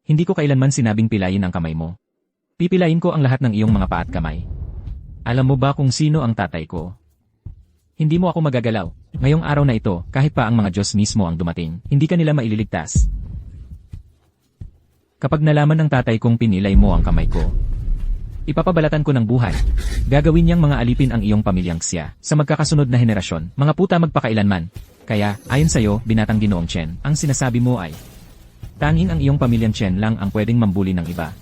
Hindi ko kailanman sinabing pilayin ang kamay mo. Pipilayin ko ang lahat ng iyong mga paa at kamay. Alam mo ba kung sino ang tatay ko? Hindi mo ako magagalaw. Ngayong araw na ito, kahit pa ang mga Diyos mismo ang dumating, hindi ka nila maililigtas. Kapag nalaman ng tatay kong pinilay mo ang kamay ko, ipapabalatan ko ng buhay. Gagawin niyang mga alipin ang iyong pamilyang Xia sa magkakasunod na henerasyon, mga puta magpakailanman. Kaya, ayon sa'yo, binatang Ginoong Chen, ang sinasabi mo ay, tanging ang iyong pamilyang Chen lang ang pwedeng mambuli ng iba.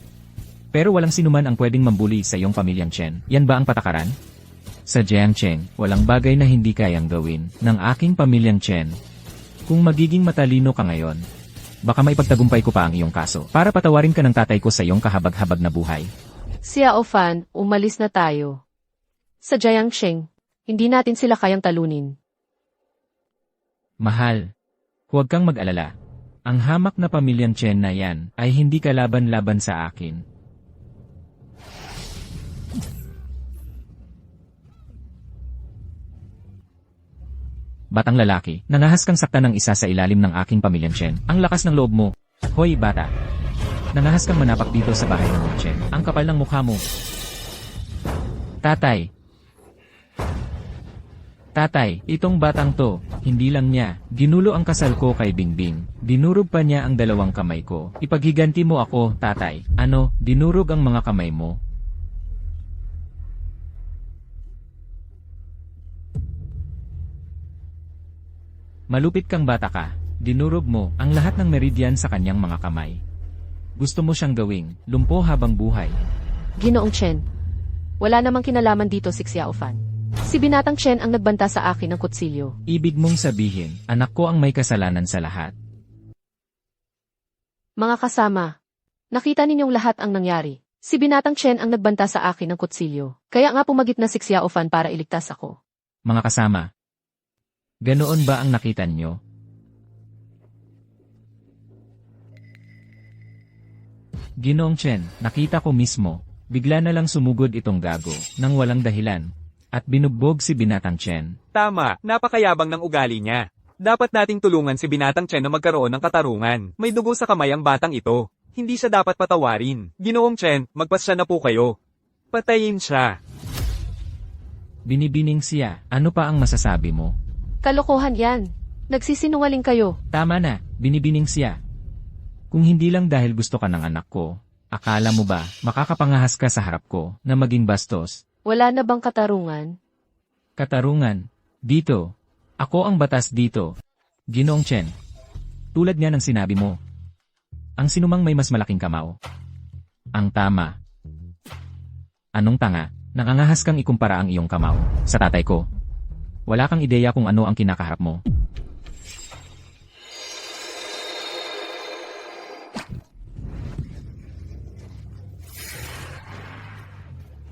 Pero walang sinuman ang pwedeng mambuli sa iyong pamilyang Chen. Yan ba ang patakaran? Sa Jiangcheng, walang bagay na hindi kayang gawin ng aking pamilyang Chen. Kung magiging matalino ka ngayon, baka maipagtagumpay ko pa ang iyong kaso para patawarin ka ng tatay ko sa iyong kahabag-habag na buhay. Xiao Fan, umalis na tayo. Sa Jiangcheng, hindi natin sila kayang talunin. Mahal, huwag kang mag-alala. Ang hamak na pamilyang Chen na yan ay hindi kalaban-laban sa akin. Batang lalaki, nangahas kang saktan ng isa sa ilalim ng aking pamilyang Chen. Ang lakas ng loob mo. Hoy bata. Nangahas kang manapak dito sa bahay ng mga Chen. Ang kapal ng mukha mo. Tatay. Tatay, itong batang to, hindi lang niya, ginulo ang kasal ko kay Bingbing. Dinurog pa niya ang dalawang kamay ko. Ipaghiganti mo ako, tatay. Ano, dinurog ang mga kamay mo? Malupit kang bata ka, dinurog mo ang lahat ng meridian sa kanyang mga kamay. Gusto mo siyang gawing lumpo habang buhay. Ginoong Chen, wala namang kinalaman dito si Xiao Fan. Si Binatang Chen ang nagbanta sa akin ng kutsilyo. Ibig mong sabihin, anak ko ang may kasalanan sa lahat. Mga kasama, nakita ninyong lahat ang nangyari. Si Binatang Chen ang nagbanta sa akin ng kutsilyo. Kaya nga pumagit na si Xiao Fan para iligtas ako. Mga kasama, ganoon ba ang nakita niyo? Ginoong Chen, nakita ko mismo. Bigla na lang sumugod itong gago, nang walang dahilan. At binugbog si Binatang Chen. Tama, napakayabang ng ugali niya. Dapat nating tulungan si Binatang Chen na magkaroon ng katarungan. May dugo sa kamay ang batang ito. Hindi siya dapat patawarin. Ginoong Chen, magpasya na po kayo. Patayin siya. Binibining siya, ano pa ang masasabi mo? Kalokohan yan. Nagsisinungaling kayo. Tama na, binibining siya. Kung hindi lang dahil gusto ka ng anak ko, akala mo ba makakapangahas ka sa harap ko na maging bastos? Wala na bang katarungan? Katarungan. Dito. Ako ang batas dito. Ginoong Chen. Tulad nga ng sinabi mo. Ang sinumang may mas malaking kamao. Ang tama. Anong tanga? Nakangahas kang ikumpara ang iyong kamao sa tatay ko. Wala kang ideya kung ano ang kinakaharap mo.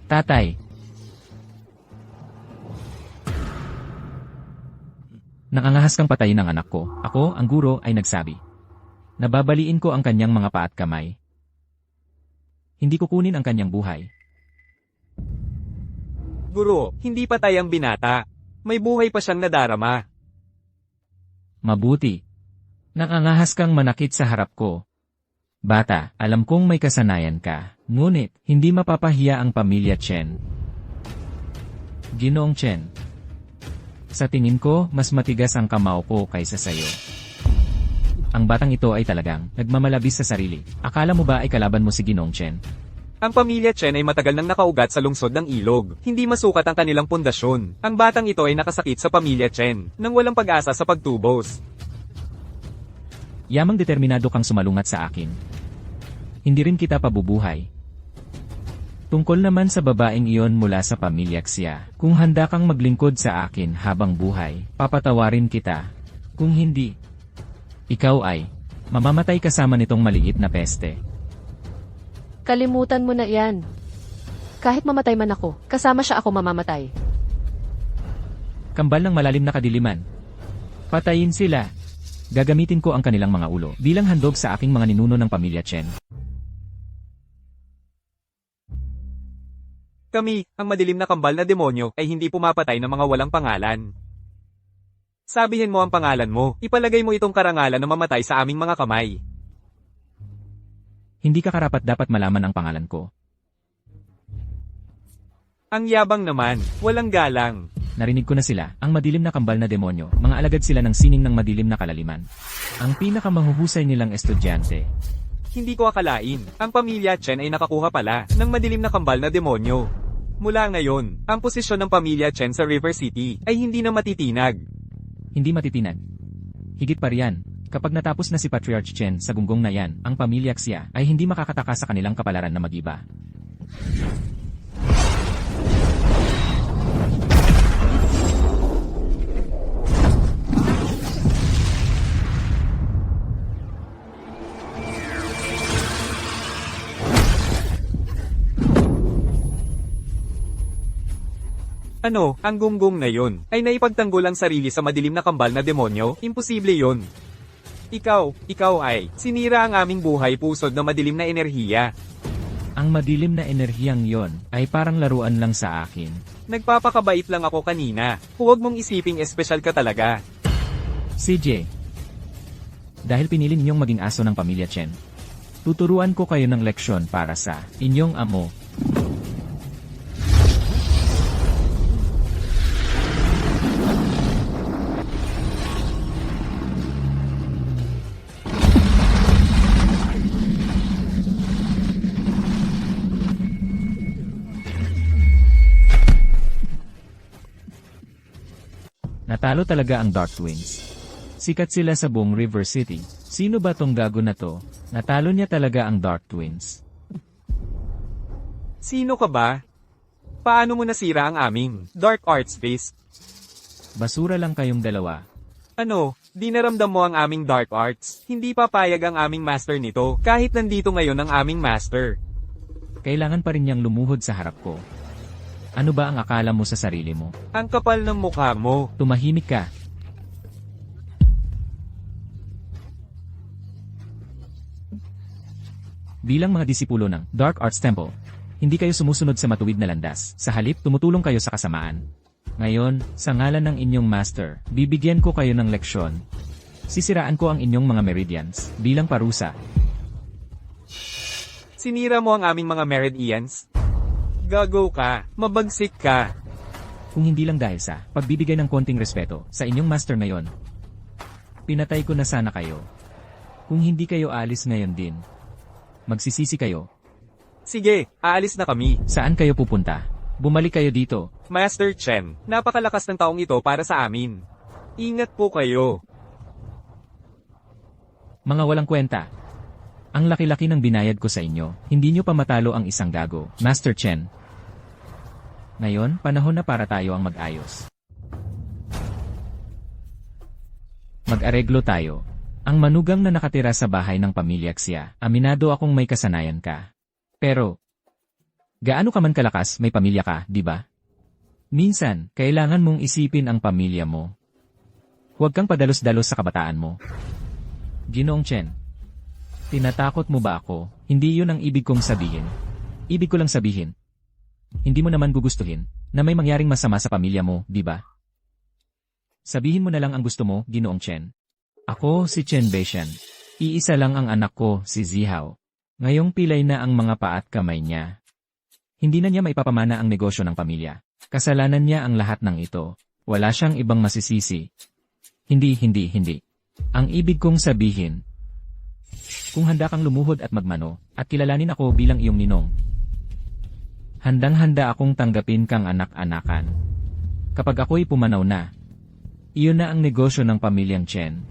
Tatay. Nakangahas kang patayin ng anak ko. Ako, ang guro, ay nagsabi. Nababaliin ko ang kanyang mga paa at kamay. Hindi kukunin ang kanyang buhay. Guro, hindi patay ang binata. May buhay pa siyang nadarama. Mabuti. Nakangahas kang manakit sa harap ko. Bata, alam kong may kasanayan ka, ngunit hindi mapapahiya ang pamilya Chen. Ginoong Chen. Sa tingin ko, mas matigas ang kamao ko kaysa sayo. Ang batang ito ay talagang nagmamalabis sa sarili. Akala mo ba ay kalaban mo si Ginoong Chen? Ang pamilya Chen ay matagal nang nakaugat sa lungsod ng ilog. Hindi masukat ang kanilang pundasyon. Ang batang ito ay nakasakit sa pamilya Chen, nang walang pag-asa sa pagtubos. Yamang determinado kang sumalungat sa akin. Hindi rin kita pabubuhay. Tungkol naman sa babaeng iyon mula sa pamilya Xia, kung handa kang maglingkod sa akin habang buhay, papatawarin kita. Kung hindi, ikaw ay mamamatay kasama nitong maliit na peste. Kalimutan mo na yan. Kahit mamatay man ako, kasama siya ako mamamatay. Kambal ng malalim na kadiliman. Patayin sila. Gagamitin ko ang kanilang mga ulo bilang handog sa aking mga ninuno ng pamilya Chen. Kami, ang madilim na kambal na demonyo, ay hindi pumapatay ng mga walang pangalan. Sabihin mo ang pangalan mo, ipalagay mo itong karangalan na mamatay sa aming mga kamay. Hindi ka karapat dapat malaman ang pangalan ko. Ang yabang naman, walang galang. Narinig ko na sila, ang madilim na kambal na demonyo, mga alagad sila ng sining ng madilim na kalaliman. Ang pinakamahuhusay nilang estudyante. Hindi ko akalain, ang pamilya Chen ay nakakuha pala ng madilim na kambal na demonyo. Mula ngayon, ang posisyon ng pamilya Chen sa River City ay hindi na matitinag. Hindi matitinag. Higit pa riyan, kapag natapos na si Patriarch Chen sa gunggong na yan, ang pamilya Xia ay hindi makakataka sa kanilang kapalaran na mag-iba. Ano, ang gunggong na yun, ay naipagtanggol ang sarili sa madilim na kambal na demonyo? Imposible yun. Ikaw ay, sinira ang aming buhay pusod na madilim na enerhiya. Ang madilim na enerhiyang yon ay parang laruan lang sa akin. Nagpapakabait lang ako kanina. Huwag mong isiping espesyal ka talaga. CJ. Dahil pinili ninyong maging aso ng pamilya Chen, tuturuan ko kayo ng leksyon para sa inyong amo. Natalo talaga ang Dark Twins. Sikat sila sa buong River City. Sino ba tong gago na to? Natalo niya talaga ang Dark Twins. Sino ka ba? Paano mo nasira ang aming Dark Arts Face? Basura lang kayong dalawa. Ano, di naramdam mo ang aming Dark Arts? Hindi papayag ang aming master nito, kahit nandito ngayon ang aming master. Kailangan pa rin niyang lumuhod sa harap ko. Ano ba ang akala mo sa sarili mo? Ang kapal ng mukha mo. Tumahimik ka. Bilang mga disipulo ng Dark Arts Temple, hindi kayo sumusunod sa matuwid na landas. Sa halip, tumutulong kayo sa kasamaan. Ngayon, sa ngalan ng inyong master, bibigyan ko kayo ng leksyon. Sisiraan ko ang inyong mga meridians bilang parusa. Sinira mo ang aming mga meridians? Gago ka, mabagsik ka. Kung hindi lang dahil sa pagbibigay ng konting respeto sa inyong master ngayon, pinatay ko na sana kayo. Kung hindi kayo alis ngayon din, magsisisi kayo. Sige, aalis na kami. Saan kayo pupunta? Bumalik kayo dito. Master Chen, napakalakas ng taong ito para sa amin. Ingat po kayo. Mga walang kwenta. Ang laki-laki ng binayad ko sa inyo, hindi nyo pa matalo ang isang gago, Master Chen. Ngayon, panahon na para tayo ang mag-ayos. Mag-areglo tayo. Ang manugang na nakatira sa bahay ng pamilya Xia, aminado akong may kasanayan ka. Pero, gaano ka man kalakas, may pamilya ka, di ba? Minsan, kailangan mong isipin ang pamilya mo. Huwag kang padalos-dalos sa kabataan mo. Ginoong Chen, tinatakot mo ba ako? Hindi yun ang ibig kong sabihin. Ibig ko lang sabihin, hindi mo naman gugustuhin na may mangyaring masama sa pamilya mo, di ba? Sabihin mo na lang ang gusto mo, Ginoong Chen. Ako si Chen Beishan. Iisa lang ang anak ko, si Zihao. Ngayong pilay na ang mga paa at kamay niya. Hindi na niya maipapamana ang negosyo ng pamilya. Kasalanan niya ang lahat ng ito. Wala siyang ibang masisisi. Hindi. Ang ibig kong sabihin, kung handa kang lumuhod at magmano, at kilalanin ako bilang iyong ninong, handang-handa akong tanggapin kang anak-anakan. Kapag ako'y pumanaw na, iyon na ang negosyo ng pamilyang Chen.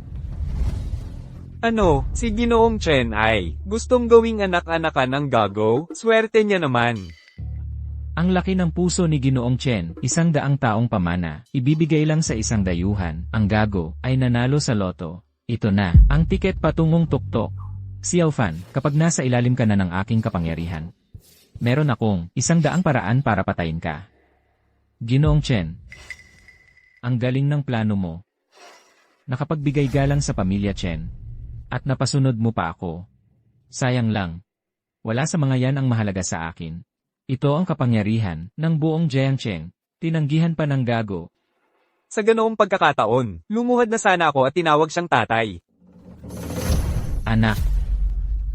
Ano, si Ginoong Chen ay gustong gawing anak-anakan ng gago? Swerte niya naman. Ang laki ng puso ni Ginoong Chen, 100 taong pamana, ibibigay lang sa isang dayuhan. Ang gago ay nanalo sa loto. Ito na, ang tiket patungong tuktok. Xiao Fan, kapag nasa ilalim ka na ng aking kapangyarihan, Meron akong 100 paraan para patayin ka. Ginoong Chen, ang galing ng plano mo. Nakapagbigay galang sa pamilya Chen. At napasunod mo pa ako. Sayang lang. Wala sa mga yan ang mahalaga sa akin. Ito ang kapangyarihan ng buong Jiangcheng. Tinanggihan pa ng gago. Sa ganoong pagkakataon, lumuhad na sana ako at tinawag siyang tatay. Anak,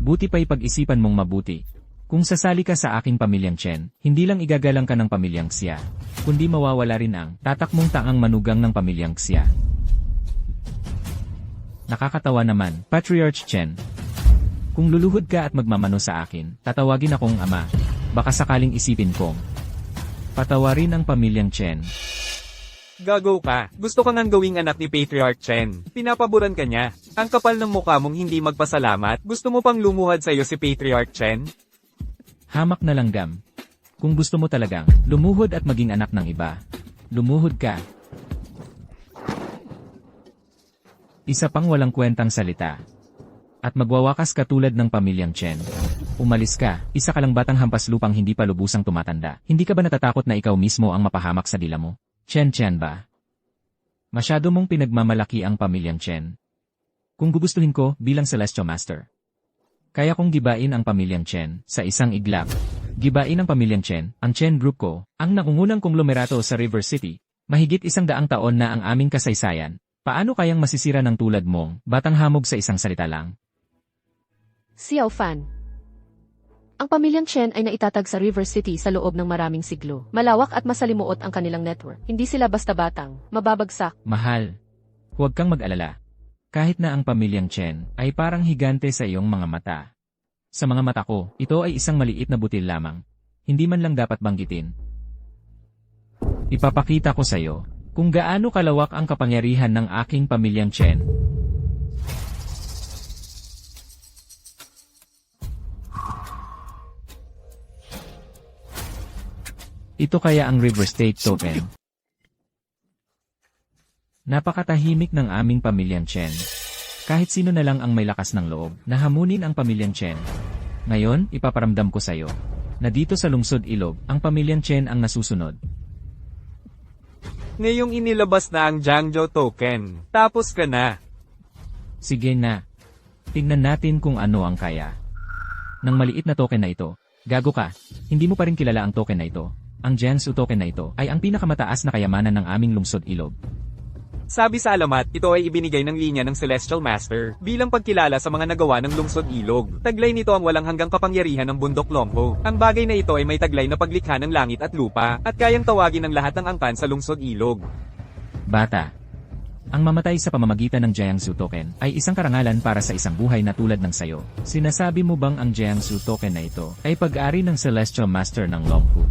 buti pa'y pag-isipan mong mabuti. Kung sasali ka sa aking pamilyang Chen, hindi lang igagalang ka ng pamilyang Xia, kundi mawawala rin ang tatak mong taang manugang ng pamilyang Xia. Nakakatawa naman, Patriarch Chen. Kung luluhod ka at magmamano sa akin, tatawagin akong ama. Baka sakaling isipin kong patawarin ang pamilyang Chen. Gago ka. Gusto kang gawing anak ni Patriarch Chen. Pinapaboran ka niya. Ang kapal ng mukha mong hindi magpasalamat. Gusto mo pang lumuhad sa'yo si Patriarch Chen? Hamak na langgam. Kung gusto mo talagang lumuhod at maging anak ng iba, lumuhod ka. Isa pang walang kwentang salita. At magwawakas ka tulad ng pamilyang Chen. Umalis ka, isa ka lang batang hampas lupang hindi pa lubusang tumatanda. Hindi ka ba natatakot na ikaw mismo ang mapahamak sa dila mo? Chen ba? Masyado mong pinagmamalaki ang pamilyang Chen. Kung gugustuhin ko bilang Celestial Master, kaya kong gibain ang pamilyang Chen sa isang iglap. Gibain ang pamilyang Chen, ang Chen Group ko, ang nangungunang konglomerato sa River City. Mahigit 100 taon na ang aming kasaysayan. Paano kayang masisira ng tulad mong batang hamog sa isang salita lang? Xiao Fan. Ang pamilyang Chen ay naitatag sa River City sa loob ng maraming siglo. Malawak at masalimuot ang kanilang network. Hindi sila basta batang, mababagsak. Mahal, huwag kang mag-alala. Kahit na ang pamilyang Chen ay parang higante sa iyong mga mata. Sa mga mata ko, ito ay isang maliit na butil lamang. Hindi man lang dapat banggitin. Ipapakita ko sa iyo kung gaano kalawak ang kapangyarihan ng aking pamilyang Chen. Ito kaya ang River State Token. Napakatahimik ng aming pamilyang Chen. Kahit sino na lang ang may lakas ng loob na hamunin ang pamilyang Chen. Ngayon, ipaparamdam ko sa iyo na dito sa lungsod Ilog, ang pamilyang Chen ang nasusunod. Ngayong inilabas na ang Jiangzhou token, tapos ka na. Sige na. Tingnan natin kung ano ang kaya ng maliit na token na ito. Gago ka, hindi mo pa rin kilala ang token na ito. Ang Jiangsu token na ito ay ang pinakamataas na kayamanan ng aming lungsod Ilog. Sabi sa alamat, ito ay ibinigay ng linya ng Celestial Master bilang pagkilala sa mga nagawa ng lungsod Ilog. Taglay nito ang walang hanggang kapangyarihan ng bundok Longho. Ang bagay na ito ay may taglay na paglikha ng langit at lupa at kayang tawagin ng lahat ng angkan sa lungsod Ilog. Bata, ang mamatay sa pamamagitan ng Jiangsu token ay isang karangalan para sa isang buhay na tulad ng sayo. Sinasabi mo bang ang Jiangsu token na ito ay pag-ari ng Celestial Master ng Longhu?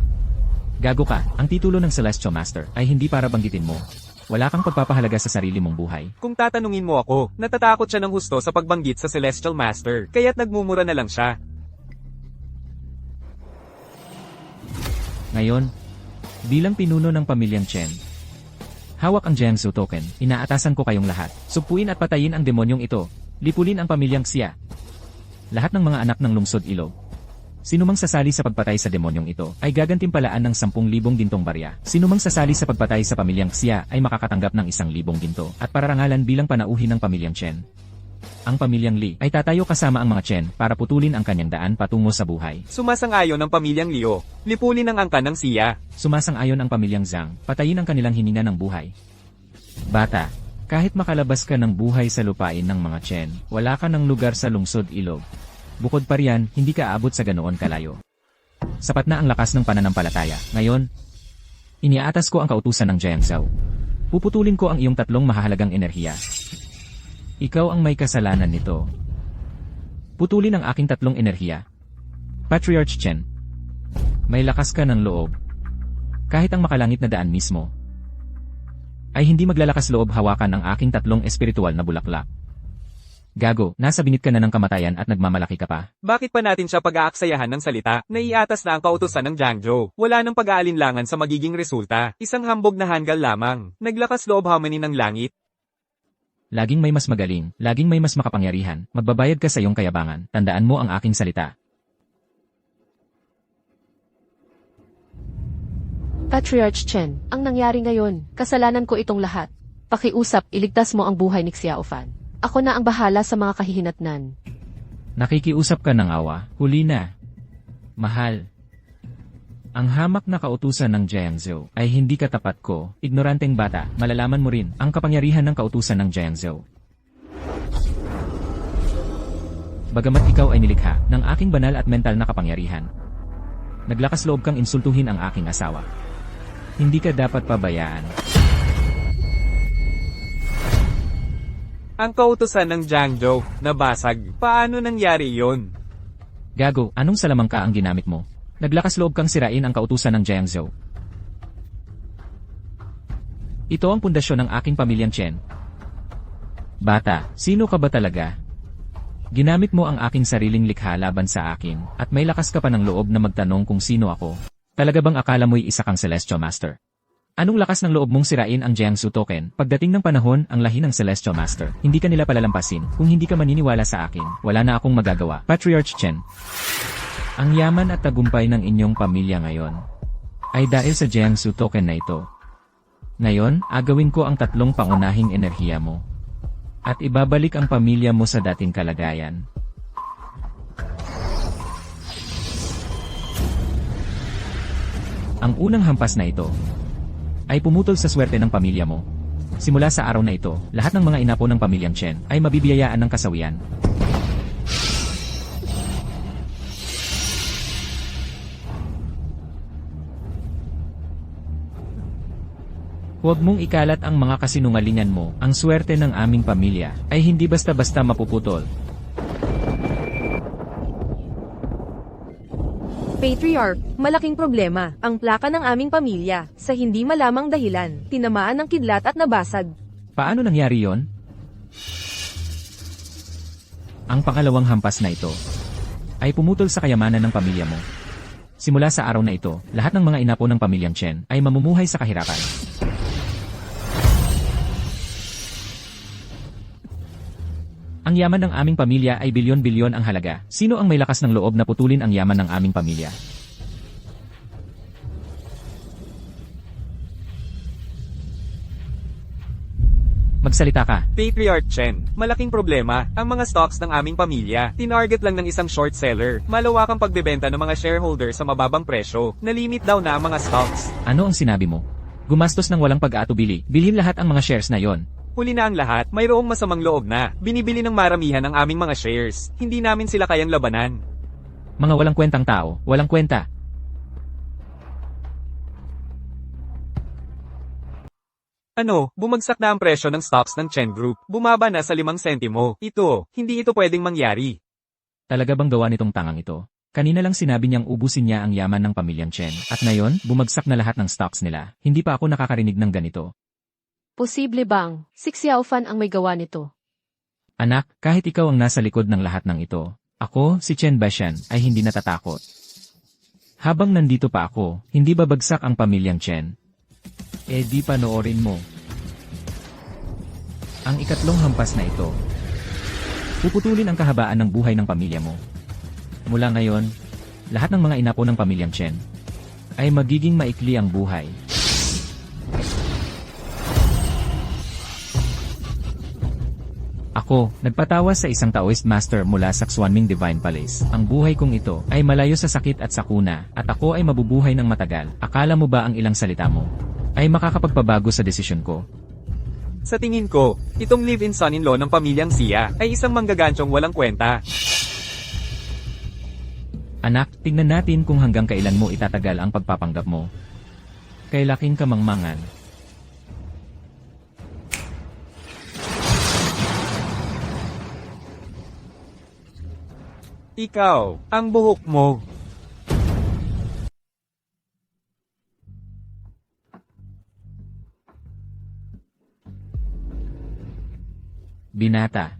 Gago ka, ang titulo ng Celestial Master ay hindi para banggitin mo. Wala kang pagpapahalaga sa sarili mong buhay. Kung tatanungin mo ako, natatakot siya ng husto sa pagbanggit sa Celestial Master, kaya't nagmumura na lang siya. Ngayon, bilang pinuno ng pamilyang Chen, hawak ang Jiangsu token, inaatasan ko kayong lahat. Sugpuin at patayin ang demonyong ito. Lipulin ang pamilyang Xia. Lahat ng mga anak ng lungsod Ilog. Sinumang sasali sa pagpatay sa demonyong ito ay gagantimpalaan ng 10,000 gintong barya. Sinumang sasali sa pagpatay sa pamilyang Xia ay makakatanggap ng 1,000 ginto at pararangalan bilang panauhin ng pamilyang Chen. Ang pamilyang Li ay tatayo kasama ang mga Chen para putulin ang kanyang daan patungo sa buhay. Sumasang-ayon ang pamilyang Liu, lipulin ang angkan ng Xia. Sumasang-ayon ang pamilyang Zhang, patayin ang kanilang hininga ng buhay. Bata, kahit makalabas ka ng buhay sa lupain ng mga Chen, wala ka ng lugar sa lungsod Ilog. Bukod pa riyan, hindi ka aabot sa ganoon kalayo. Sapat na ang lakas ng pananampalataya. Ngayon, iniaatas ko ang kautusan ng Jiangzhou. Puputulin ko ang iyong 3 mahahalagang enerhiya. Ikaw ang may kasalanan nito. Putulin ang aking 3 enerhiya. Patriarch Chen. May lakas ka ng loob. Kahit ang makalangit na daan mismo ay hindi maglalakas loob hawakan ang aking 3 espiritual na bulaklak. Gago, nasa bingit ka na ng kamatayan at nagmamalaki ka pa. Bakit pa natin siya pag-aaksayahan ng salita? Naiatas na ang kautusan ng Jiangzhou. Wala nang pag-aalinlangan sa magiging resulta. Isang hambog na hanggal lamang. Naglakas loob hamanin ng langit. Laging may mas magaling, laging may mas makapangyarihan. Magbabayad ka sa iyong kayabangan. Tandaan mo ang aking salita. Patriarch Chen, ang nangyari ngayon, kasalanan ko itong lahat. Pakiusap, iligtas mo ang buhay ni Xiao Fan. Ako na ang bahala sa mga kahihinatnan. Nakikiusap ka ng awa, huli na. Mahal. Ang hamak na kautusan ng Jiangzhou ay hindi katapat ko, ignoranteng bata, malalaman mo rin ang kapangyarihan ng kautusan ng Jiangzhou. Bagamat ikaw ay nilikha ng aking banal at mental na kapangyarihan, naglakas loob kang insultuhin ang aking asawa. Hindi ka dapat pabayaan. Ang kautusan ng Jiangzhou, nabasag. Paano nangyari yon? Gago, anong salamangka ang ginamit mo? Naglakas loob kang sirain ang kautusan ng Jiangzhou. Ito ang pundasyon ng aking pamilyang Chen. Bata, sino ka ba talaga? Ginamit mo ang aking sariling likha laban sa akin, at may lakas ka pa ng loob na magtanong kung sino ako. Talaga bang akala mo'y isa kang Celestial Master? Anong lakas ng loob mong sirain ang Jiangsu token? Pagdating ng panahon, ang lahi ng Celestial Master, hindi ka nila palalampasin. Kung hindi ka maniniwala sa akin, wala na akong magagawa. Patriarch Chen. Ang yaman at tagumpay ng inyong pamilya ngayon ay dahil sa Jiangsu token na ito. Ngayon, agawin ko ang tatlong pangunahing enerhiya mo. At ibabalik ang pamilya mo sa dating kalagayan. Ang unang hampas na ito ay pumutol sa swerte ng pamilya mo. Simula sa araw na ito, lahat ng mga inapo ng pamilyang Chen ay mabibiyayaan ng kasawian. Huwag mong ikalat ang mga kasinungalingan mo. Ang swerte ng aming pamilya ay hindi basta-basta mapuputol. Patriarch, malaking problema. Ang plaka ng aming pamilya, sa hindi malamang dahilan, tinamaan ng kidlat at nabasag. Paano nangyari yon? Ang pangalawang hampas na ito ay pumutol sa kayamanan ng pamilya mo. Simula sa araw na ito, lahat ng mga inapo ng pamilyang Chen ay mamumuhay sa kahirapan. Ang yaman ng aming pamilya ay bilyon-bilyon ang halaga. Sino ang may lakas ng loob na putulin ang yaman ng aming pamilya? Magsalita ka. Patriarch Chen, malaking problema. Ang mga stocks ng aming pamilya, tinarget lang ng isang short seller. Malawakang pagbebenta ng mga shareholder sa mababang presyo. Nalimit daw na ang mga stocks. Ano ang sinabi mo? Gumastos ng walang pag-aatubili. Bilhin lahat ang mga shares na yon. Huli na ang lahat, mayroong masamang loob na. Binibili ng maramihan ang aming mga shares. Hindi namin sila kayang labanan. Mga walang kwentang tao, walang kwenta. Ano, bumagsak na ang presyo ng stocks ng Chen Group. Bumaba na sa 5 sentimo. Ito, hindi ito pwedeng mangyari. Talaga bang gawa nitong tangang ito? Kanina lang sinabi niyang ubusin niya ang yaman ng pamilyang Chen. At ngayon, bumagsak na lahat ng stocks nila. Hindi pa ako nakakarinig ng ganito. Posible bang si Xiao Fan ang may gawa nito? Anak, kahit ikaw ang nasa likod ng lahat ng ito, ako, si Chen Bashan, ay hindi natatakot. Habang nandito pa ako, hindi babagsak ang pamilyang Chen. Eh di panoorin mo. Ang ikatlong hampas na ito, puputulin ang kahabaan ng buhay ng pamilya mo. Mula ngayon, lahat ng mga inapo ng pamilyang Chen ay magiging maikli ang buhay. Ako, nagpatawas sa isang Taoist master mula sa Xuanming Divine Palace. Ang buhay kong ito ay malayo sa sakit at sakuna, at ako ay mabubuhay ng matagal. Akala mo ba ang ilang salita mo ay makakapagpabago sa desisyon ko? Sa tingin ko, itong live-in son-in-law ng pamilyang Xia ay isang manggagansyong walang kwenta. Anak, tingnan natin kung hanggang kailan mo itatagal ang pagpapanggap mo. Kay laking kamangmangan. Ikaw, ang buhok mo. Binata.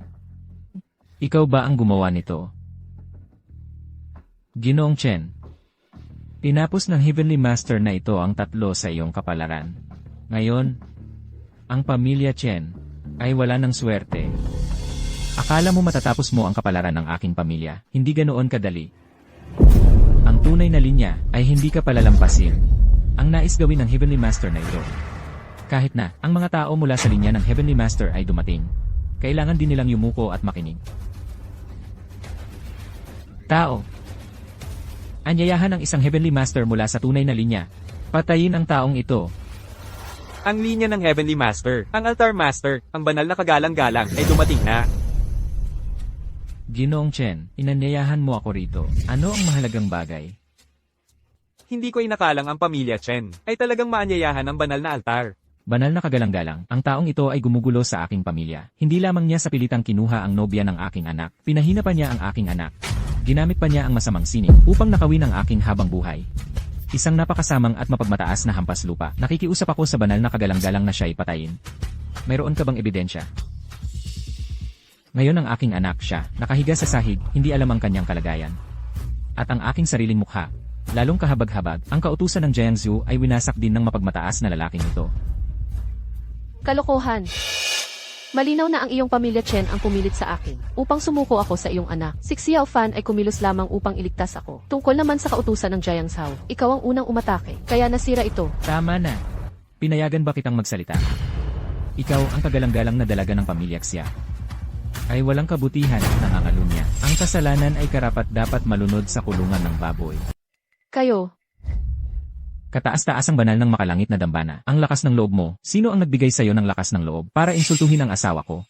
Ikaw ba ang gumawa nito? Ginoong Chen. Tinapos ng Heavenly Master na ito ang 3 sa iyong kapalaran. Ngayon, ang pamilya Chen ay wala ng swerte. Akala mo matatapos mo ang kapalaran ng aking pamilya, hindi ganoon kadali. Ang tunay na linya ay hindi ka palalampasin. ang nais gawin ng Heavenly Master na ito. Kahit na, ang mga tao mula sa linya ng Heavenly Master ay dumating. Kailangan din nilang yumuko at makinig. Tao. Anyayahan ang isang Heavenly Master mula sa tunay na linya. Patayin ang taong ito. Ang linya ng Heavenly Master, ang Altar Master, ang banal na kagalang-galang ay dumating na. Ginoong Chen, inanyayahan mo ako rito. Ano ang mahalagang bagay? Hindi ko inakalang ang pamilya Chen ay talagang maanyayahan ang banal na altar. Banal na kagalang-galang, ang taong ito ay gumugulo sa aking pamilya. Hindi lamang niya sa pilitang kinuha ang nobya ng aking anak, pinahina pa niya ang aking anak. Ginamit pa niya ang masamang sining upang nakawin ang aking habang buhay. Isang napakasamang at mapagmataas na hampas lupa. Nakikiusap ako sa banal na kagalang-galang na siya ay patayin. Mayroon ka bang ebidensya? Ngayon ang aking anak siya, nakahiga sa sahig, hindi alam ang kanyang kalagayan. At ang aking sariling mukha, lalong kahabag-habag, ang kautusan ng Jiangsu ay winasak din ng mapagmataas na lalaking ito. Kalokohan. Malinaw na ang iyong pamilya Chen ang pumilit sa akin upang sumuko ako sa iyong anak. Si Xiao Fan ay kumilos lamang upang iligtas ako. Tungkol naman sa kautusan ng Jiangsu, ikaw ang unang umatake, kaya nasira ito. Tama na. Pinayagan ba kitang magsalita? Ikaw ang kagalang-galang na dalaga ng pamilya Xia. Ay walang kabutihan, nangangalunya. Ang kasalanan ay karapat-dapat malunod sa kulungan ng baboy. Kayo, Kataas-taas ang banal ng makalangit na dambana. Ang lakas ng loob mo, sino ang nagbigay sa'yo ng lakas ng loob para insultuhin ang asawa ko?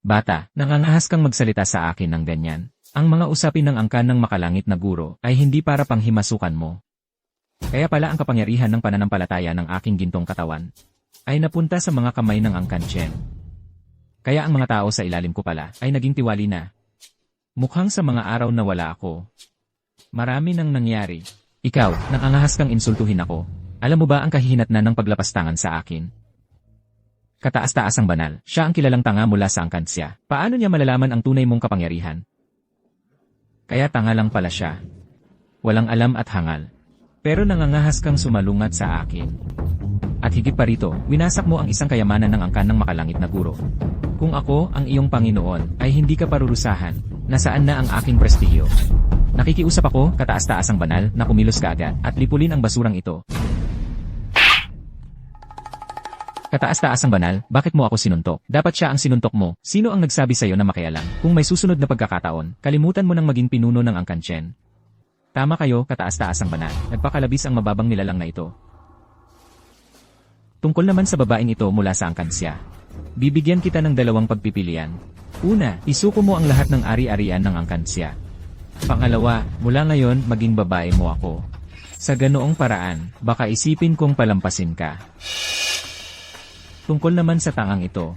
Bata, nangangahas kang magsalita sa akin ng ganyan. Ang mga usapin ng angkan ng makalangit na guro ay hindi para panghimasukan mo. Kaya pala ang kapangyarihan ng pananampalataya ng aking gintong katawan ay napunta sa mga kamay ng angkan Chen. Kaya ang mga tao sa ilalim ko pala ay naging tiwali na. Mukhang sa mga araw na wala ako. Marami nang nangyari. Ikaw, nangangahas kang insultuhin ako. Alam mo ba ang kahihinatnan ng paglapastangan sa akin? Kataas-taas ang banal, siya ang kilalang tanga mula sa angkan siya. Paano niya malalaman ang tunay mong kapangyarihan? Kaya tanga lang pala siya. Walang alam at hangal. Pero nangangahas kang sumalungat sa akin. At higit pa rito, winasak mo ang isang kayamanan ng angkan ng makalangit na guro. Kung ako, ang iyong Panginoon, ay hindi ka parurusahan, nasaan na ang aking prestihyo? Nakikiusap ako, kataas-taas ang banal, na kumilos ka agad, at lipulin ang basurang ito. Kataas-taas ang banal, bakit mo ako sinuntok? Dapat siya ang sinuntok mo. Sino ang nagsabi sa'yo na makialam? Kung may susunod na pagkakataon, kalimutan mo nang maging pinuno ng angkan Chen. Tama kayo, kataas-taas ang banal. Nagpakalabis ang mababang nilalang na ito. Tungkol naman sa babaeng ito mula sa angkan siya. Bibigyan kita ng dalawang pagpipilian. Una, isuko mo ang lahat ng ari-arian ng angkan siya. Pangalawa, mula ngayon maging babae mo ako. Sa ganoong paraan, baka isipin kong palampasin ka. Tungkol naman sa tangang ito,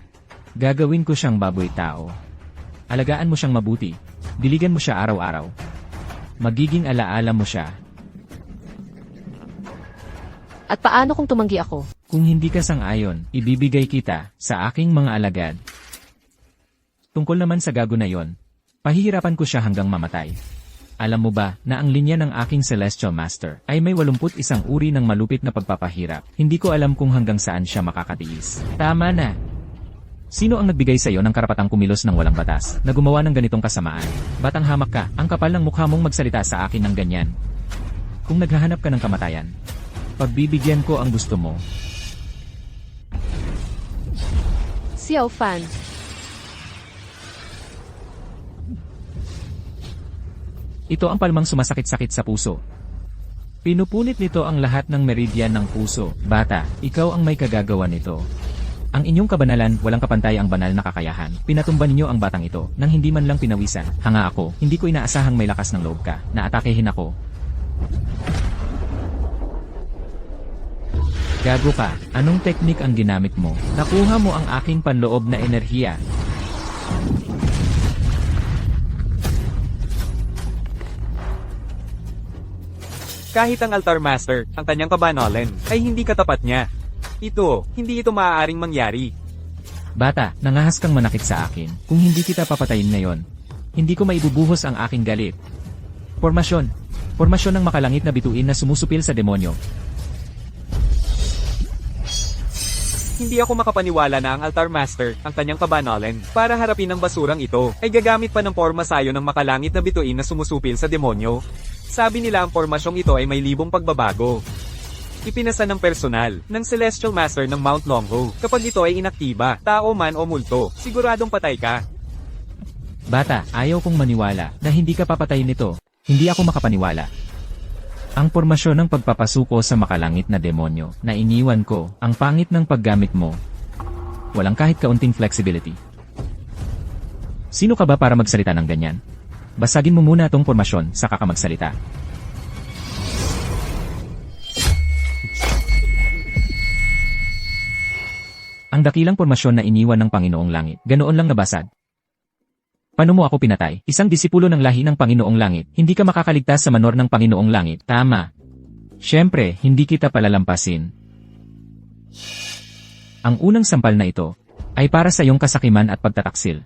gagawin ko siyang baboy tao. Alagaan mo siyang mabuti. Diligan mo siya araw-araw. Magiging alaala mo siya. at paano kung tumanggi ako? Kung hindi ka sang-ayon, ibibigay kita sa aking mga alagad. Tungkol naman sa gago na yon, pahihirapan ko siya hanggang mamatay. Alam mo ba na ang linya ng aking Celestial Master ay may 81 uri ng malupit na pagpapahirap? Hindi ko alam kung hanggang saan siya makakatiis. Tama na. Sino ang nagbigay sa iyo ng karapatang kumilos ng walang batas na gumawa ng ganitong kasamaan? Batang hamak ka, ang kapal ng mukha mong magsalita sa akin ng ganyan. Kung naghahanap ka ng kamatayan, pagbibigyan ko ang gusto mo. Xiao Fan. Ito ang palmang sumasakit-sakit sa puso. Pinupunit nito ang lahat ng meridian ng puso. Bata, ikaw ang may kagagawa nito. Ang inyong kabanalan, walang kapantay ang banal na kakayahan. Pinatumba ninyo ang batang ito, nang hindi man lang pinawisan. Hanga ako, hindi ko inaasahang may lakas ng loob ka, naatakehin ako. Gago ka, anong teknik ang ginamit mo? Nakuha mo ang aking panloob na enerhiya. Kahit ang Altar Master, ang kanyang kabanalan, ay hindi katapat niya. Hindi ito maaaring mangyari. Bata, nangahas kang manakit sa akin. Kung hindi kita papatayin ngayon, hindi ko maibubuhos ang aking galit. Formasyon. Formasyon ng makalangit na bituin na sumusupil sa demonyo. Hindi ako makapaniwala na ang Altar Master, ang kanyang kabanalan, para harapin ang basurang ito, ay gagamit pa ng porma sayo ng makalangit na bituin na sumusupil sa demonyo. Sabi nila ang formasyong ito ay may libong pagbabago. ipinasa ng personal ng Celestial Master ng Mount Longho. Kapag ito ay inaktiba, tao man o multo, siguradong patay ka. Bata, ayaw kong maniwala na hindi ka papatayin nito. Hindi ako makapaniwala. Ang pormasyon ng pagpapasuko sa makalangit na demonyo na iniwan ko, ang pangit ng paggamit mo. Walang kahit kaunting flexibility. Sino ka ba para magsalita ng ganyan? Basagin mo muna tong pormasyon saka ka magsalita. Ang dakilang pormasyon na iniwan ng Panginoong Langit, ganoon lang nabasag. Paano mo ako pinatay? Isang disipulo ng lahi ng Panginoong Langit, hindi ka makakaligtas sa manor ng Panginoong Langit. Tama. Siyempre, hindi kita palalampasin. Ang unang sampal na ito ay para sa iyong kasakiman at pagtataksil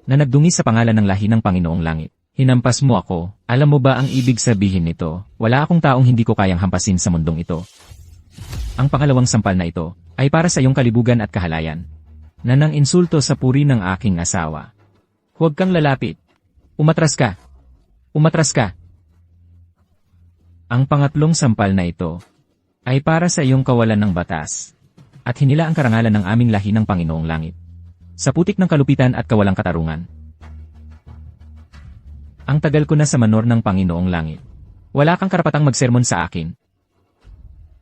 na nagdungi sa pangalan ng lahi ng Panginoong Langit. Hinampas mo ako. Alam mo ba ang ibig sabihin nito? Wala akong taong hindi ko kayang hampasin sa mundong ito. Ang pangalawang sampal na ito ay para sa iyong kalibugan at kahalayan na nang insulto sa puri ng aking asawa. Huwag kang lalapit. Umatras ka. Umatras ka. Ang pangatlong sampal na ito ay para sa iyong kawalan ng batas at hinila ang karangalan ng aming lahi ng Panginoong Langit sa putik ng kalupitan at kawalang katarungan. Ang tagal ko na sa manor ng Panginoong Langit. Wala kang karapatang magsermon sa akin.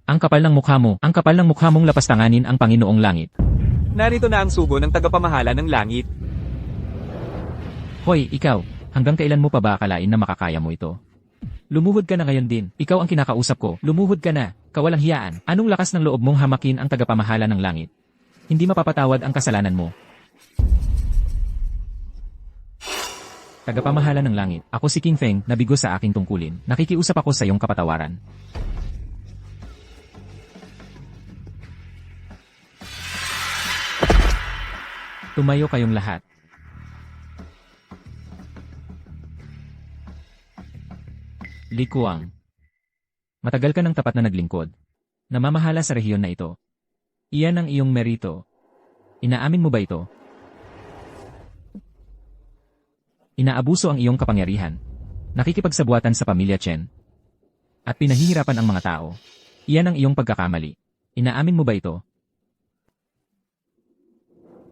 Ang kapal ng mukha mo, ang kapal ng mukha mong lapastanganin ang Panginoong Langit. Narito na ang sugo ng tagapamahala ng langit. Hoy, ikaw, hanggang kailan mo pa ba akalain na makakaya mo ito? Lumuhod ka na ngayon din, ikaw ang kinakausap ko, lumuhod ka na, kawalang hiyaan. Anong lakas ng loob mong hamakin ang tagapamahala ng langit? Hindi mapapatawad ang kasalanan mo. Tagapamahala ng langit, ako si King Feng, nabigo sa aking tungkulin, nakikiusap ako sa iyong kapatawaran. Tumayo kayong lahat. Li Kuang. Matagal ka ng tapat na naglingkod. Namamahala sa rehiyon na ito. Iyan ang iyong merito. Inaamin mo ba ito? Inaabuso ang iyong kapangyarihan. Nakikipagsabuatan sa pamilya Chen. At pinahihirapan ang mga tao. Iyan ang iyong pagkakamali. Inaamin mo ba ito?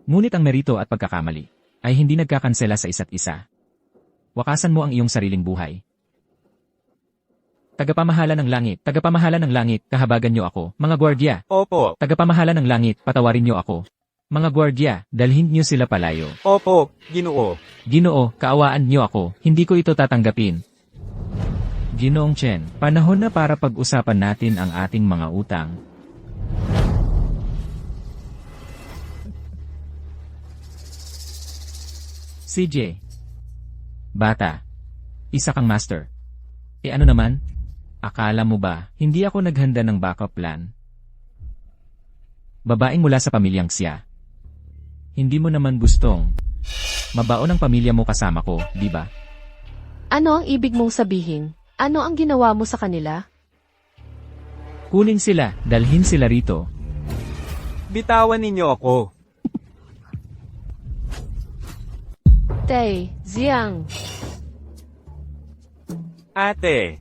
Ngunit ang merito at pagkakamali ay hindi nagkakansela sa isa't isa. Wakasan mo ang iyong sariling buhay. Tagapamahala ng langit, kahabagan niyo ako, mga gwardya. Opo. Tagapamahala ng langit, patawarin niyo ako. Mga gwardya, dalhin niyo sila palayo. Opo, Ginoo. Ginoo, kaawaan niyo ako, hindi ko ito tatanggapin. Ginoong Chen, panahon na para pag-usapan natin ang ating mga utang. CJ. Bata. Isa kang master. Ano naman? Akala mo ba, hindi ako naghanda ng backup plan? Babaeng mula sa pamilyang siya. Hindi mo naman gustong mabaon ang pamilya mo kasama ko, di ba? Ano ang ibig mong sabihin? Ano ang ginawa mo sa kanila? Kunin sila, dalhin sila rito. Bitawan ninyo ako. Tay, Ziang. Ate.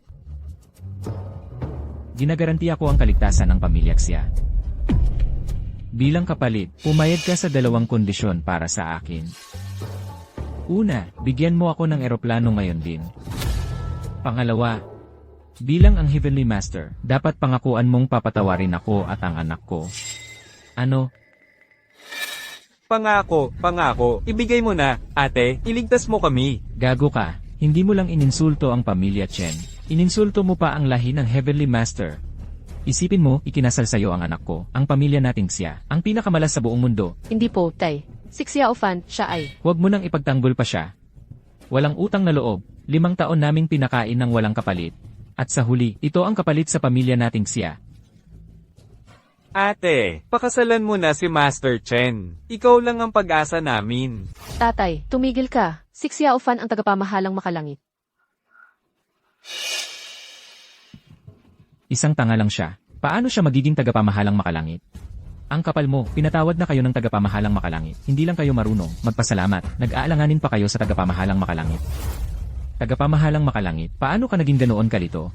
Ginagarantiya ko ang kaligtasan ng pamilya siya. Bilang kapalit, pumayag ka sa dalawang kondisyon para sa akin. Una, bigyan mo ako ng eroplano ngayon din. Pangalawa, bilang ang Heavenly Master, dapat pangakuan mong papatawarin ako at ang anak ko. Ano? Pangako. Ibigay mo na, ate, iligtas mo kami. Gago ka, hindi mo lang ininsulto ang pamilya Chen. Ininsulto mo pa ang lahi ng Heavenly Master. Isipin mo, ikinasal sa'yo ang anak ko, ang pamilya nating siya, ang pinakamalas sa buong mundo. Hindi po, Tay. Si Xiao Fan, siya ay. Huwag mo nang ipagtanggol pa siya. Walang utang na loob, 5 taon naming pinakain ng walang kapalit. At sa huli, ito ang kapalit sa pamilya nating siya. Ate, pakasalan mo na si Master Chen. Ikaw lang ang pag-asa namin. Tatay, tumigil ka. Si Xiao Fan ang tagapamahalang makalangit. Isang tanga lang siya. Paano siya magiging tagapamahalang makalangit? Ang kapal mo, pinatawad na kayo ng tagapamahalang makalangit. Hindi lang kayo marunong, magpasalamat, nag-aalanganin pa kayo sa tagapamahalang makalangit. Tagapamahalang makalangit, paano ka naging ganoon kalito?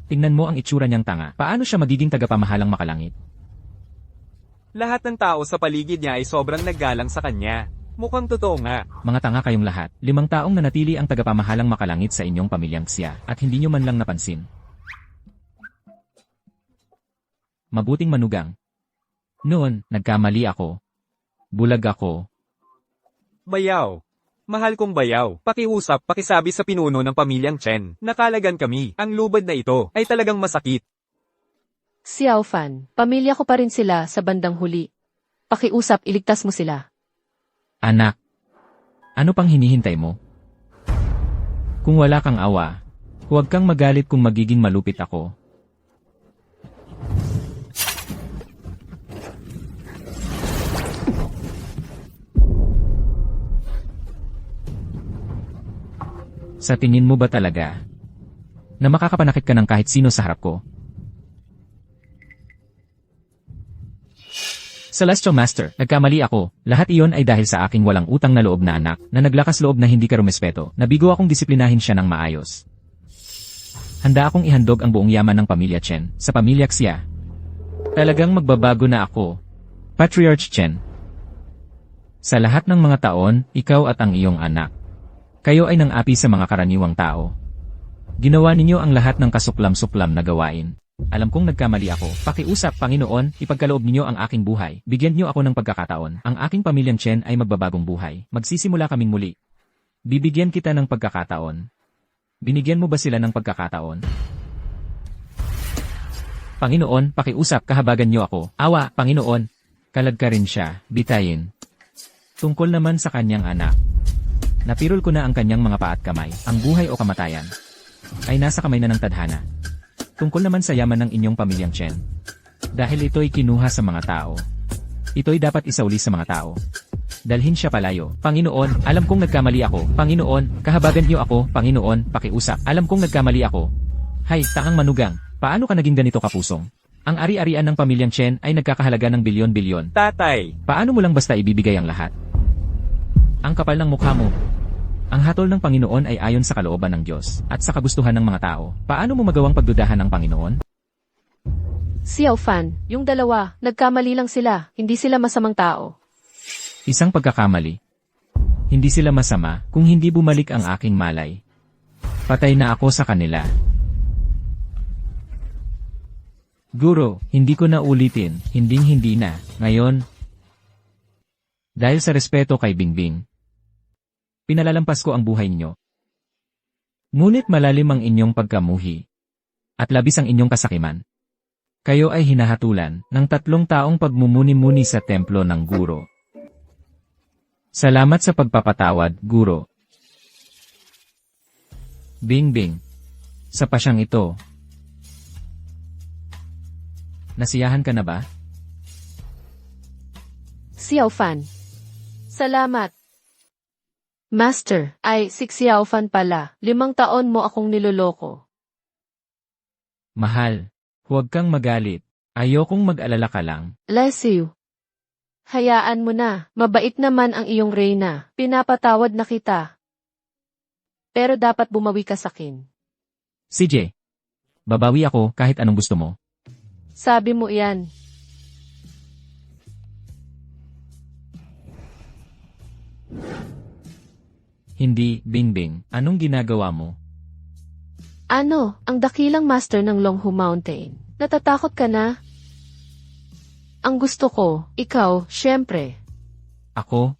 Tingnan mo ang itsura niyang tanga. Paano siya magiging tagapamahalang makalangit? Lahat ng tao sa paligid niya ay sobrang naggalang sa kanya. Mukhang totoo nga. Mga tanga kayong lahat. 5 taong nanatili ang tagapamahalang makalangit sa inyong pamilyang Xia at hindi nyo man lang napansin. Mabuting manugang. Noon, nagkamali ako. Bulag ako. Bayaw. Mahal kong bayaw. Pakiusap, pakisabi sa pinuno ng pamilyang Chen. Nakalagan kami. Ang lubad na ito ay talagang masakit. Xiao Fan, pamilya ko pa rin sila sa bandang huli. Pakiusap, iligtas mo sila. Anak, ano pang hinihintay mo? Kung wala kang awa, huwag kang magalit kung magiging malupit ako. Sa tingin mo ba talaga na makakapanakit ka ng kahit sino sa harap ko? Celestial Master, nagkamali ako. Lahat iyon ay dahil sa aking walang utang na loob na anak na naglakas loob na hindi ka rumespeto. Nabigo akong disiplinahin siya ng maayos. Handa akong ihandog ang buong yaman ng pamilya Chen sa pamilya Xia. Talagang magbabago na ako. Patriarch Chen. Sa lahat ng mga taon, ikaw at ang iyong anak. Kayo ay nang-api sa mga karaniwang tao. Ginawa ninyo ang lahat ng kasuklam-suklam na gawain. Alam kong nagkamali ako. Pakiusap, Panginoon, ipagkaloob ninyo ang aking buhay. Bigyan niyo ako ng pagkakataon. Ang aking pamilyang Chen ay magbabagong buhay. Magsisimula kaming muli. Bibigyan kita ng pagkakataon. Binigyan mo ba sila ng pagkakataon? Panginoon, pakiusap, kahabagan niyo ako. Awa, Panginoon. Kalag ka rin siya. Bitayin. Tungkol naman sa kanyang anak. Napirol ko na ang kanyang mga paa at kamay. Ang buhay o kamatayan ay nasa kamay na ng tadhana. Tungkol naman sa yaman ng inyong pamilyang Chen. Dahil ito'y kinuha sa mga tao. Ito'y dapat isauli sa mga tao. Dalhin siya palayo. Panginoon, alam kong nagkamali ako. Panginoon, kahabagan niyo ako. Panginoon, pakiusap. Alam kong nagkamali ako. Hay, taang manugang. Paano ka naging ganito kapusong? Ang ari-arian ng pamilyang Chen ay nagkakahalaga ng bilyon-bilyon. Tatay. Paano mo lang basta ibibigay ang lahat? Ang kapal ng mukha mo. Ang hatol ng Panginoon ay ayon sa kalooban ng Diyos at sa kagustuhan ng mga tao. Paano mo magawang pagdudahan ng Panginoon? Xiao Fan, yung dalawa, nagkamali lang sila. Hindi sila masamang tao. Isang pagkakamali. Hindi sila masama kung hindi bumalik ang aking malay. Patay na ako sa kanila. Guro, hindi ko na ulitin, hinding-hindi na. Ngayon, dahil sa respeto kay Bingbing, pinalalampas ko ang buhay ninyo. Ngunit malalim ang inyong pagkamuhi, at labis ang inyong kasakiman. Kayo ay hinahatulan ng 3 taong pagmumuni-muni sa templo ng guro. Salamat sa pagpapatawad, guro. Bingbing, sa pasyang ito, nasiyahan ka na ba? Xiao Fan. Salamat. Master, ay, si Xiao Fan pala. 5 taon mo akong niloloko. Mahal, huwag kang magalit. Ayokong mag-alala ka lang. Lesiu. Hayaan mo na. Mabait naman ang iyong reyna. Pinapatawad na kita. Pero dapat bumawi ka sakin. CJ, babawi ako kahit anong gusto mo. Sabi mo yan. Hindi, Bingbing, anong ginagawa mo? Ano, ang dakilang master ng Longhu Mountain. Natatakot ka na? Ang gusto ko, ikaw, syempre. Ako?